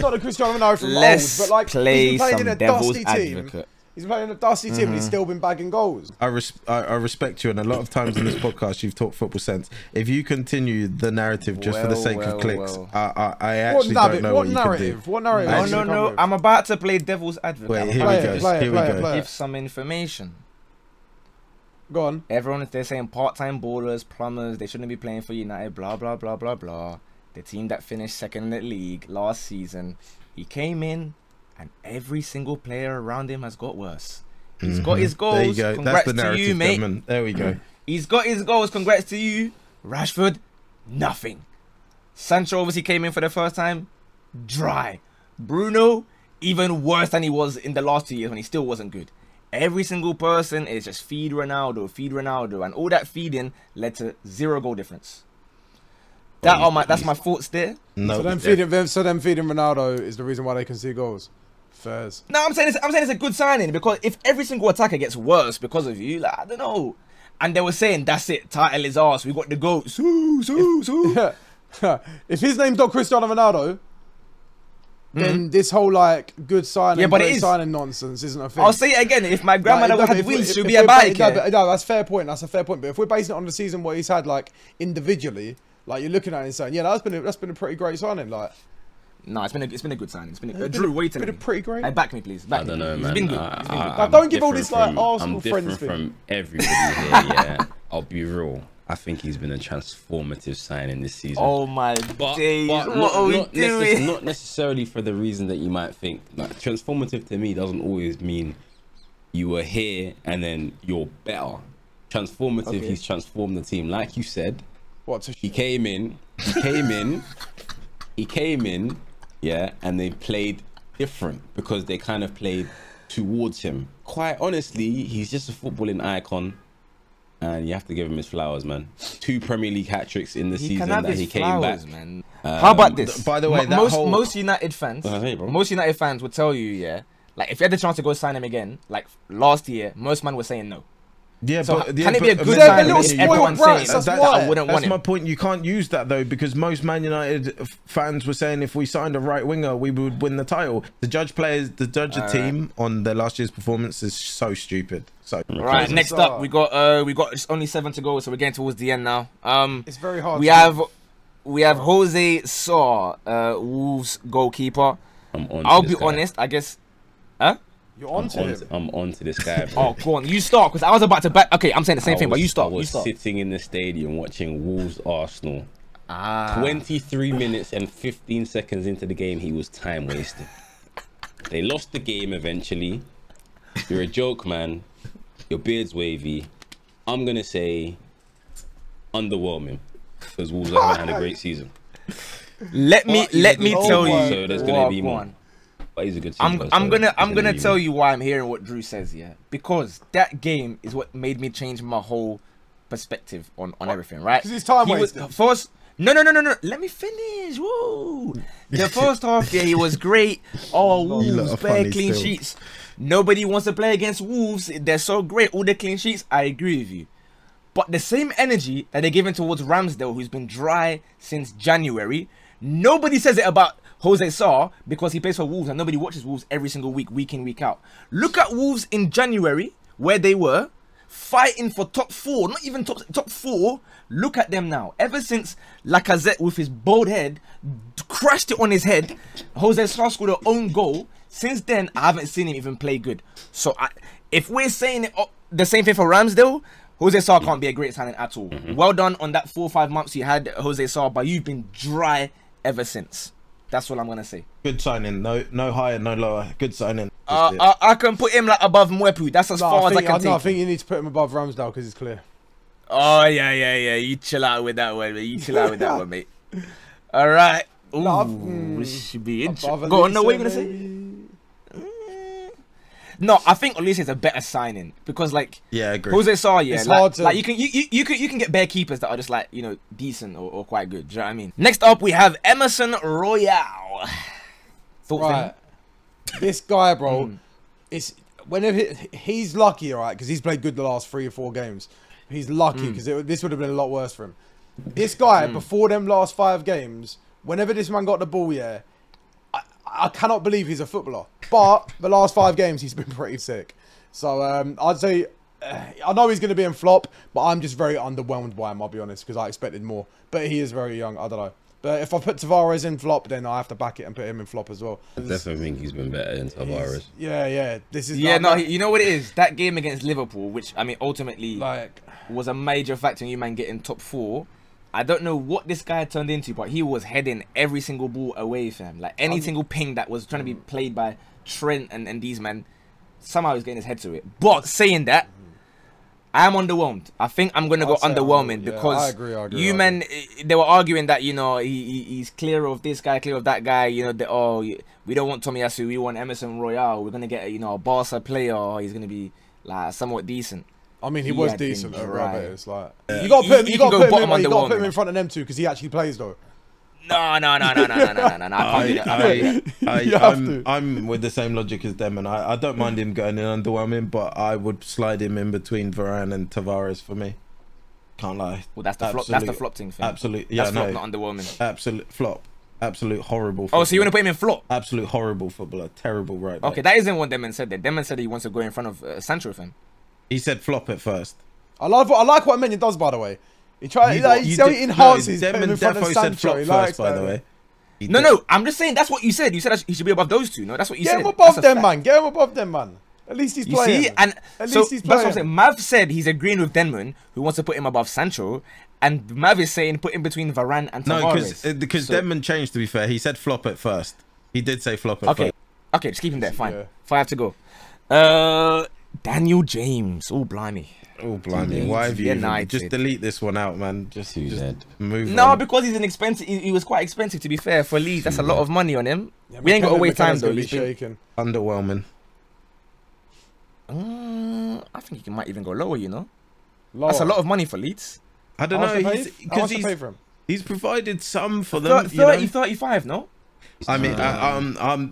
not the Cristiano Ronaldo from Let's old, but like, play he's been playing some in a devil's dusty team. advocate. He's playing in a dusty team and he's still been bagging goals. I respect you, and a lot of times in this podcast you've talked football sense. If you continue the narrative just for the sake of clicks, I actually don't know what you can do. What narrative? No, are you no, gonna come no. with? I'm about to play devil's advocate. Wait, I'm here about we to go. just Play it, Here we play it, go. play it. give some information. Go on. Everyone, they're saying part-time ballers, plumbers, they shouldn't be playing for United, blah, blah, blah, blah, blah. The team that finished second in the league last season, he came in and every single player around him has got worse. He's got his goals. There you go. Congrats That's the to narrative, you, mate. gentlemen. There we go. He's got his goals. Congrats to you. Rashford, nothing. Sancho obviously came in for the first time. Dry. Bruno, even worse than he was in the last 2 years when he still wasn't good. Every single person is just feed Ronaldo. And all that feeding led to 0 goal difference. That's my thoughts there. No, So them feeding Ronaldo is the reason why they can see goals. Fairs. No, I'm saying it's a good signing because if every single attacker gets worse because of you, like, I don't know. And they were saying, that's it, title is ours, we got the GOAT. Soo. If his name's not Cristiano Ronaldo, then this whole like good signing, Yeah, but it great is. signing nonsense isn't a thing. I'll say it again, if my grandmother Like, had if- wheels, if- she'll if be a we're bike. no, that's a fair point. That's a fair point. But if we're basing it on the season what he's had like individually, like you're looking at it and saying, yeah, that's been a pretty great signing. Like, No, it's been a good signing. It's been a, Drew, what are you telling been a me? pretty great. Hey, back me, please. Back I me, don't know, please. man. It's been good. It's been good. Now, don't give all different this, like, from- Arsenal I'm friends different thing. from everybody here. Yeah, I'll be real. I think he's been a transformative signing this season. Oh my days! What are we doing? Not necessarily for the reason that you might think. Like, transformative to me doesn't always mean you were here and then you're better. Transformative, Okay. he's transformed the team. Like you said, What? he came in, yeah, and they played different because they kind of played towards him. Quite honestly, he's just a footballing icon. And you have to give him his flowers, man. 2 Premier League hat-tricks in the He season can have that his he came flowers, back. man. How about this? by the way, that most whole- most United fans, Hey, bro. most United fans would tell you, yeah, like if you had the chance to go sign him again, like last year, most men were saying no. Yeah, So but can it be a but- good They're signing little if spoiled everyone's brats, saying that's that why. I wouldn't want That's my him? point. You can't use that though, because most Man United fans were saying if we signed a right winger, we would win the title. The judge a team on their last year's performance is so stupid. So Right, next up we got just only 7 to go, so we're getting towards the end now. It's very hard. We have Jose Sa, Wolves goalkeeper. I'll be honest, I guess. Huh? You're onto him. I'm on to this guy, bro. Oh, go on, you start, because I was about to back. Okay, I'm saying the same thing, but you start. I was sitting in the stadium watching Wolves Arsenal. Ah. 23 minutes and 15 seconds into the game, he was time wasted. They lost the game eventually. You're a joke, man. Your beard's wavy. I'm gonna say underwhelming, because Wolves haven't had a great season. Let me tell you. So there's gonna be more. But he's a good team. I'm gonna tell you why I'm hearing what Drew says, yeah. Because that game is what made me change my whole perspective on everything, right? Because it's time wasted. First, no. Let me finish. Woo. The first half, yeah, he was great. Oh, Wolves, bare clean sheets. Nobody wants to play against Wolves. They're so great. All the clean sheets. I agree with you. But the same energy that they're giving towards Ramsdale, who's been dry since January, nobody says it about Jose Sa, because he plays for Wolves and nobody watches Wolves every single week, week in, week out. Look at Wolves in January, where they were fighting for top 4, not even top 4. Look at them now. Ever since Lacazette with his bald head crashed it on his head, Jose Sa scored an own goal. Since then, I haven't seen him even play good. So if we're saying the same thing for Ramsdale, Jose Sa can't be a great signing at all. Well done on that 4 or 5 months you had Jose Sa, but you've been dry ever since. That's all I'm gonna say. good signing. No higher, no lower. Good signing. I can put him like above Mwepu. That's as far as I can take. I think you need to put him above Ramsdale because it's clear. Oh yeah. You chill out with that one, mate. You chill out with that one, mate. All right. Ooh, this should be interesting. Go on. No, what are you gonna say? No, I think Olise is a better signing because, like, Yeah, I agree. Jose Sa, yeah, It's hard to- like you can get bare keepers that are just like, you know, decent or quite good. Do you know what I mean? Next up, we have Emerson Royale. Thoughts Right. This guy, bro, it's whenever he's lucky, all right, because he's played good the last 3 or 4 games. He's lucky because this would have been a lot worse for him. This guy, before them last 5 games, whenever this man got the ball, yeah, I cannot believe he's a footballer. But the last 5 games, he's been pretty sick. So I'd say, I know he's going to be in flop, but I'm just very underwhelmed by him, I'll be honest, because I expected more. But he is very young, I don't know. But if I put Tavares in flop, then I have to back it and put him in flop as well. I definitely think he's been better than Tavares. Yeah. This is you know what it is? That game against Liverpool, which, I mean, ultimately was a major factor in you man getting top 4. I don't know what this guy turned into, but he was heading every single ball away, fam. Like, any single ping that was trying to be played by Trent and these men, somehow he's getting his head to it. But saying that, I am underwhelmed. I think I'm going to go underwhelming because I agree, you men, they were arguing that, you know, he's clear of this guy, clear of that guy. You know, we don't want Tomiyasu, we want Emerson Royale. We're going to get, you know, a Barca player. He's going to be, like, somewhat decent. I mean, he was decent though, right? It's like you got to put him in front of them 2 because he actually plays though. No. I can't do that. I'm with the same logic as them, and I don't mind him going in underwhelming, but I would slide him in between Varane and Tavares for me. Can't lie. Well, that's the flop. That's the flop thing. Absolutely, yeah, that's flop, not underwhelming. Absolute flop. Absolute horrible. Footballer. Oh, so you want to put him in flop? Absolute horrible footballer. Terrible right back. Okay, that isn't what Demon said. Demon said he wants to go in front of Sancho, fam. He said flop at first. I like what Amenyah does, by the way. He enhances him in front of Sancho. He likes by the way. No, I'm just saying that's what you said. You said he should be above those 2. No, that's what you said. Get him above them, man. Get him above them, man. At least he's playing. You see, and so that's what I'm saying. Mav said he's agreeing with Denman, who wants to put him above Sancho, and Mav is saying put him between Varane and Tavares. No, because Denman changed. To be fair, he said flop at first. He did say flop at first. Okay, just keep him there. Fine. 5 to go. Daniel James. Oh, blimey. Why have you just delete this one out, man? Just move on. No, because he's an expensive. He was quite expensive, to be fair, for Leeds. That's a lot of money on him. Yeah, we ain't got to wait time though. He's shaking. Underwhelming. I think he might even go lower. You know, lower. That's a lot of money for Leeds. I don't know because he's provided some for them. 30, 35, no? I mean,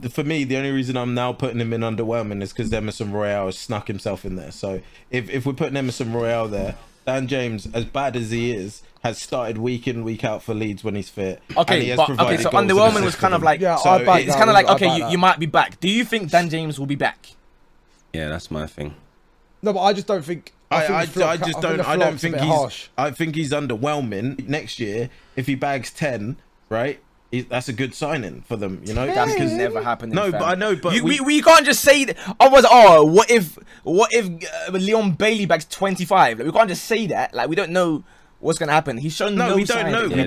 for me, the only reason I'm now putting him in underwhelming is because Emerson Royale has snuck himself in there. So if we're putting Emerson Royale there, Dan James, as bad as he is, has started week in, week out for Leeds when he's fit. Okay, so underwhelming was kind of like, yeah, so it's kind of like, okay, you might be back. Do you think Dan James will be back? Yeah, that's my thing. No, but I just don't think. I don't think he's underwhelming. Next year, if he bags 10, right? That's a good signing for them, you know. That can never happen. No, but I know, but we can't just say that. What if Leon Bailey bags 25? Like, we can't just say that. Like, we don't know what's gonna happen. He's shown no. We don't know. We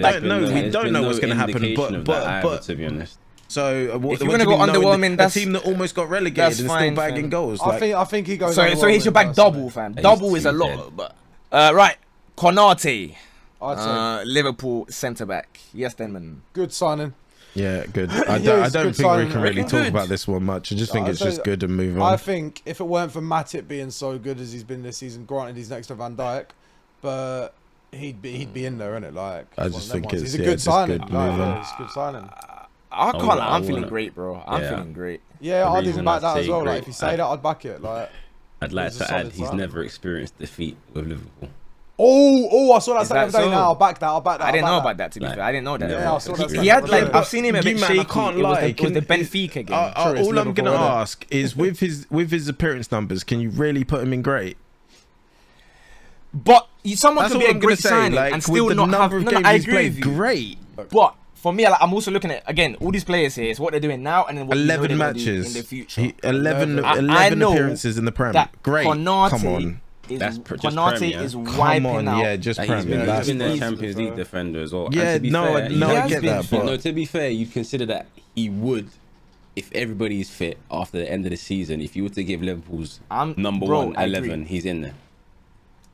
don't know what's gonna happen. But to be honest. So if you're gonna go underwhelming, that's a team that almost got relegated and still bagging goals. I think he goes. So he should bag double, fam. Double is a lot. But right, Konate. Liverpool centre back. Yes, Denman. Good signing. Yeah, good. I don't think we can really talk about this one much. I just think it's just good and move on. I think if it weren't for Matip being so good as he's been this season, granted he's next to Van Dijk, but he'd be in there, innit? Like, I just think he's a good signing. It's a good signing. I can't lie, I'm feeling great, bro. I'm feeling great. Yeah, I'd even back that as well. Like, if you say that, I'd back it. Like, I'd like to add, he's never experienced defeat with Liverpool. I saw that the other day. Now I'll back that. I didn't know about that. To be fair, I didn't know that. Yeah, I saw that. He had like, I've seen him a bit shaky. I can't lie. It was the Benfica game. All I'm gonna ask is, with his appearance numbers, can you really put him in great? But someone can be a great signing and still not have. No, I agree with you. Great. But for me, like, I'm also looking at, again, all these players here. It's what they're doing now, and then what 11 matches in the future. 11 appearances in the Prem. Great. Come on. Konate is wiping out. Yeah, just Prem. He's been the Champions League defender as well. Yeah, I get that. But no, to be fair, you consider that he would, if everybody is fit after the end of the season, if you were to give Liverpool's number 1 11, he's in there.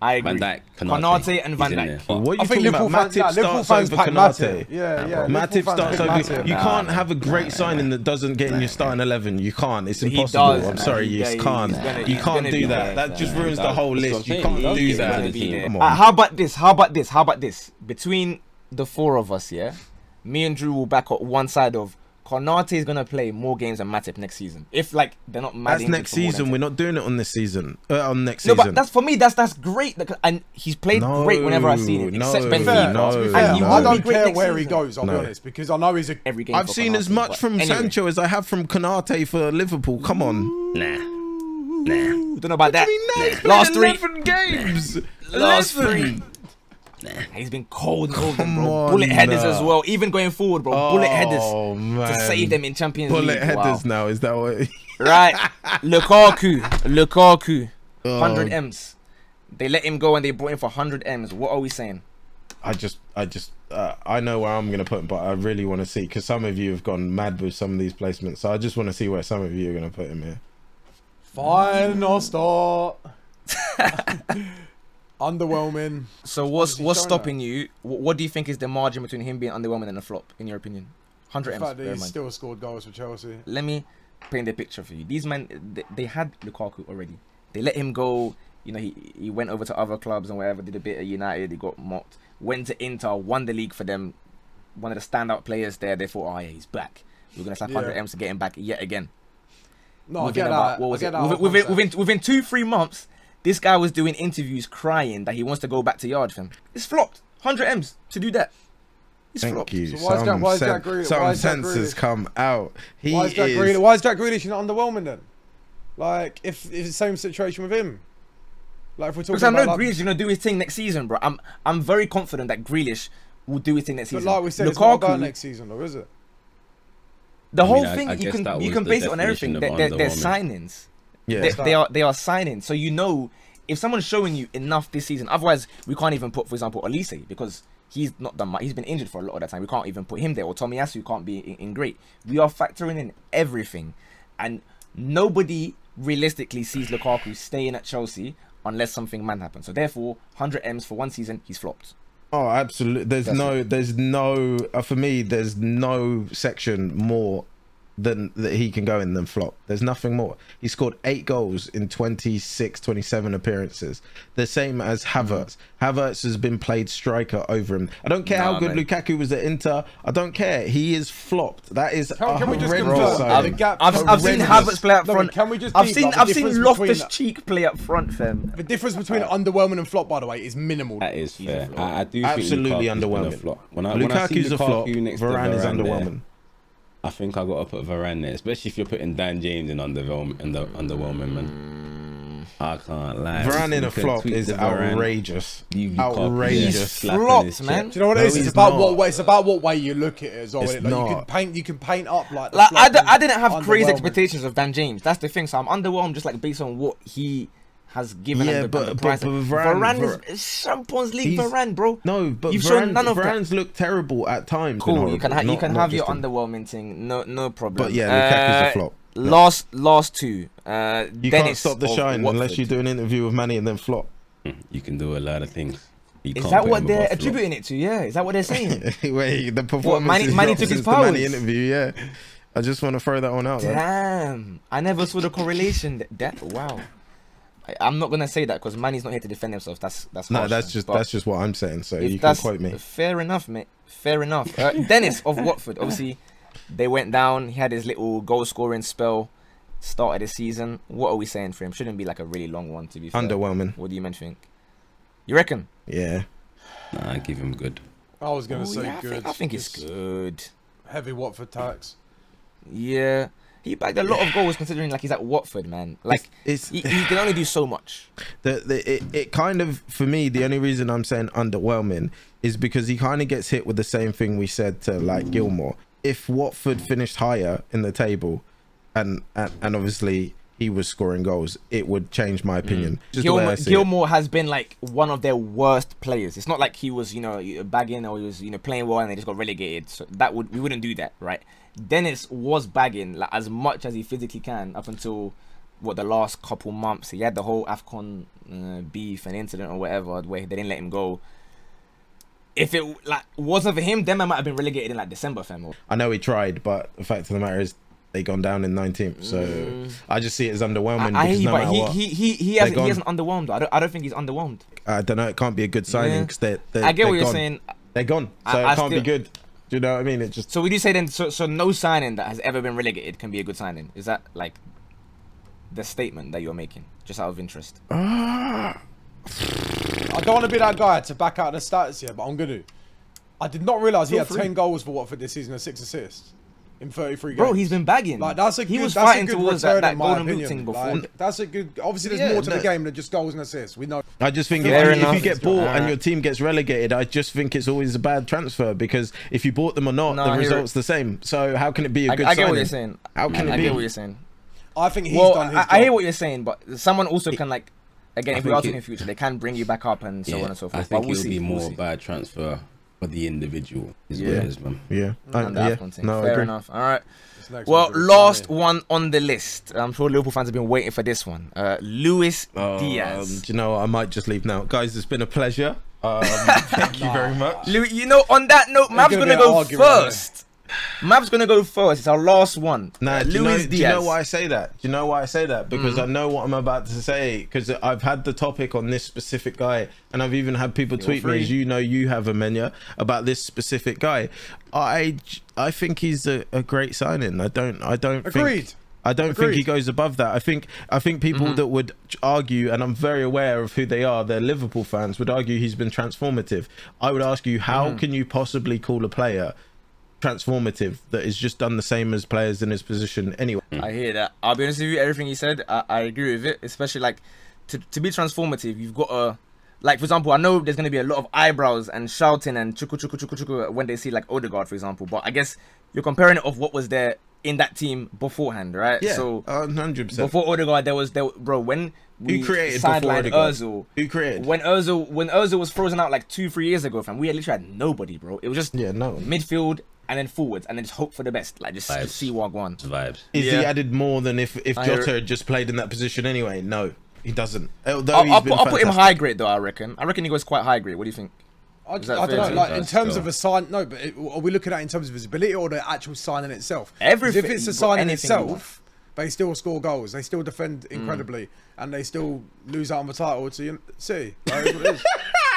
I agree. Van Dijk, Konate and Van Dijk. What are you talking about? Matip starts over Konate. Yeah. Matip starts over. You can't have a great signing that doesn't get in your starting 11. You can't. It's impossible. I'm sorry, you can't. You can't do that. That just ruins the whole list. You can't do that. Come on. How about this? Between the four of us, yeah, me and Drew will back up one side of Konate is gonna play more games than Matip next season. If like they're not mad. That's next season. We're not doing it on this season. On next season. No, but that's for me. That's great. And he's played great whenever I've seen him. Except Benfica. I don't care where he goes. I'll be honest, because I know he's every game. I've seen as much from Sancho as I have from Konate for Liverpool. Come on. Nah. Don't know about that. Last 11 games. Last 3. He's been cold, bro. Bullet headers as well. Even going forward, bro. Bullet headers to save them in Champions League. Bullet headers now. Is that what? Right. Lukaku. 100 M's. They let him go and they brought him for 100 M's. What are we saying? I know where I'm gonna put him, but I really want to see, because some of you have gone mad with some of these placements. So I just want to see where some of you are gonna put him here. Final start. Underwhelming. So what's stopping you? What do you think is the margin between him being underwhelming and a flop, in your opinion? 100 M's. The fact that he's still scored goals for Chelsea. Let me paint the picture for you. These men, they had Lukaku already. They let him go. You know, he went over to other clubs and wherever, did a bit at United. He got mocked. Went to Inter, won the league for them. One of the standout players there. They thought, oh yeah, he's back. We're gonna slap 100 M's to get him back yet again. No, I get that. Within 2-3 months, this guy was doing interviews crying that he wants to go back to yard, fam. It's flopped. 100 M's to do that. It's Thank you. So why is Jack Grealish? Some sense has come out. Why is Jack Grealish not underwhelming then? Like, if it's the same situation with him. Like, if we're talking because I know about, Grealish is gonna do his thing next season, bro. I'm very confident that Grealish will do his thing next season. But like we said, it's not about next season, though, is it? The whole thing, you can base it on everything. They're signings. Yeah, they are signings. So you know, if someone's showing you enough this season, otherwise we can't even put, for example, Elise, because he's not done much. He's been injured for a lot of that time. We can't even put him there. Or Tomiyasu can't be in great. We are factoring in everything, and nobody realistically sees Lukaku staying at Chelsea unless something man happens. So therefore, 100 M's for one season, he's flopped. Oh, absolutely. There's no for me, there's no section more than that he can go in than flop. There's nothing more. He scored 8 goals in 26, 27 appearances. The same as Havertz. Havertz has been played striker over him. I don't care how good Lukaku was at Inter. I don't care. He is flopped. That is Can we just horrendous. confirm the gap? I've seen Havertz play up No, front. can we just I've deep seen dive the I've seen difference Loftus between- Cheek play up front, fam. The difference between underwhelming and flop, by the way, is minimal. That is fair. I do Absolutely think Lukaku's been underwhelming. a flop. When I see Lukaku's a flop. Lukaku next to Varane is Varane there, underwhelming. I think I got to put Varane there, especially if you're putting Dan James in underwhelming, man. I can't lie. Varane in You a can flop tweet is to Varane. outrageous. You can't- Outrageous. yeah, slapping Flopped, his man. chest. Do you know what it No, is? It's he's about not. what way. It's about what way you look at it as well. It's Like, you not. can paint up like. the Like flop I and didn't have crazy underwhelming. expectations of Dan James. That's the thing. So I'm underwhelmed just like based on what he has given. Yeah, and the but price. Varane is Champions League he's- Varane, bro. No, but You've shown none of that. Varane's looked terrible at times. and Cool, you can horrible. you can Not have your just him. underwhelming thing. No problem. But yeah, Lukaku's a flop. Last two. You Dennis can't stop the of shine unless Watford. you do an interview with Manny and then flop. You can do a lot of things. You Is can't that put what him they're above flop. attributing it to? Yeah, is that what they're saying? Wait, the performance Manny took his the Manny powers? interview. Yeah, I just want to throw that one out there. Damn, I never saw the correlation. Wow. I'm not gonna say that because Manny's not here to defend himself. That's No, harsh, that's just what I'm saying. So if you can that's quote me. fair enough, mate. Fair enough. Dennis of Watford. Obviously, they went down. He had his little goal scoring spell. Started the season. What are we saying for him? Shouldn't be like a really long one to be fair. Underwhelming. What do you men think? You reckon? Yeah. Nah, I give him good. I was gonna say yeah, good. I think it's good. Heavy Watford tax. Yeah. He bagged a lot of goals considering like he's at Watford, man. Like he can only do so much. It kind of, for me, the only reason I'm saying underwhelming is because he kind of gets hit with the same thing we said to like Gilmore. If Watford finished higher in the table and obviously he was scoring goals, it would change my opinion. Just the way I see it. Gilmore has been like one of their worst players. It's not like he was, bagging or he was, playing well and they just got relegated. So we wouldn't do that, right? Dennis was bagging like as much as he physically can up until the last couple months. He had the whole AFCON beef and incident or whatever where they didn't let him go. If it like wasn't for him, then I might have been relegated in like December, fam. I know he tried, but the fact of the matter is they gone down in 19th. So I just see it as underwhelming. I because hear you, no but matter what, he hasn't underwhelmed. I don't think he's underwhelmed. I don't know. It can't be a good signing because I get what you're gone. saying. They're gone, so I it can't be still- good. Do you know what I mean? It just So would you say then? So no signing that has ever been relegated can be a good signing. Is that like the statement that you're making, just out of interest? I don't want to be that guy to back out the stats here, but I'm gonna. I did not realise he Feel had free. 10 goals for Watford this season and 6 assists in 33 games. Bro, he's been bagging. Like that's a he good, was that's fighting a good towards return, that in my golden boot opinion. thing before. Like, that's a good. Obviously, there's Yeah, more to the no. game than just goals and assists. We know. I just think Fair if you enough. get bought and Alright. your team gets relegated, I just think it's always a bad transfer because if you bought them or not, No, the I hear result's the same. So how can it be a good I get signing? what you're saying. How can it I be? get what you're saying. I think he's Well, done his I job. hear what you're saying, but someone also can like, again, I if we think are talking it- in future, they can bring you back up and so on and so forth. I think but we'll it'll see. be more We'll see. bad transfer for the individual. Is what Yeah. it is, man. Yeah, And the yeah. AFCON thing. No, I Fair agree. enough. All right. This next Well, one's really last funny. one on the list. I'm sure Liverpool fans have been waiting for this one. Luis Diaz. Do you know what? I might just leave now, guys. It's been a pleasure. Thank you very much. Louis, on that note, Mav's gonna gonna be an go argument, first. Mav's gonna go first. It's our last one. Nah, do Luis you know Diaz. why I say that? Do you know why I say that? Because I know what I'm about to say. Because I've had the topic on this specific guy, and I've even had people tweet free. me, as you know, you have Amenyah, about this specific guy. I think he's a great signing. I don't Agreed. think. I don't think he goes above that. I think people that would argue, and I'm very aware of who they are, they're Liverpool fans, would argue he's been transformative. I would ask you, how can you possibly call a player transformative that is just done the same as players in his position anyway? I hear that. I'll be honest with you, everything he said, I agree with it. Especially like to be transformative, you've got to, like, for example, I know there's going to be a lot of eyebrows and shouting and chuku when they see like Odegaard, for example. But I guess you're comparing it of what was there in that team beforehand, right? Yeah, So 100%. before Odegaard, bro, when we Who created before sidelined Odegaard? Ozil, Who created? when Ozil was frozen out like 2-3 years ago, fam, we had literally had nobody, bro. It was just Yeah, no. midfield and then forwards and then just hope for the best, like just see what one. Vibes. Is he Yeah. added more than if I hear Jota it. had just played in that position anyway? No, he doesn't. Although I'll he's been put him fantastic. high grade though. I reckon he goes quite high grade. What do you think? I Is that don't fair know, to you? like in That's terms still- of a sign. No, but are we looking at it in terms of visibility or the actual signing itself? 'Cause Everything. If it's a You've got sign in anything you want. itself, they still score goals. They still defend incredibly, and they still lose out on the title to City. Like, that's what it is.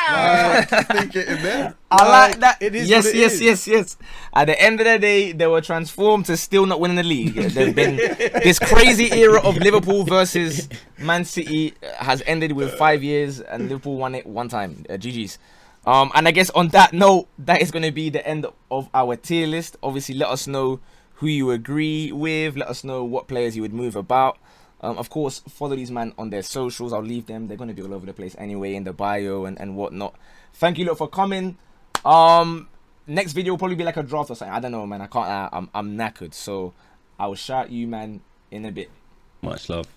Think it in there. I like that. It is yes, what it yes, is. yes, yes. At the end of the day, they were transformed to still not winning the league. There's been this crazy era of Liverpool versus Man City has ended with 5 years, and Liverpool won it one time. GG's. And I guess on that note, that is going to be the end of our tier list. Obviously, let us know who you agree with. Let us know what players you would move about. Of course, follow these man on their socials. I'll leave them. They're going to be all over the place anyway, in the bio and whatnot. Thank you lot for coming. Next video will probably be like a draft or something. I don't know, man. I can't. I'm knackered, so I will shout you, man, in a bit. Much love.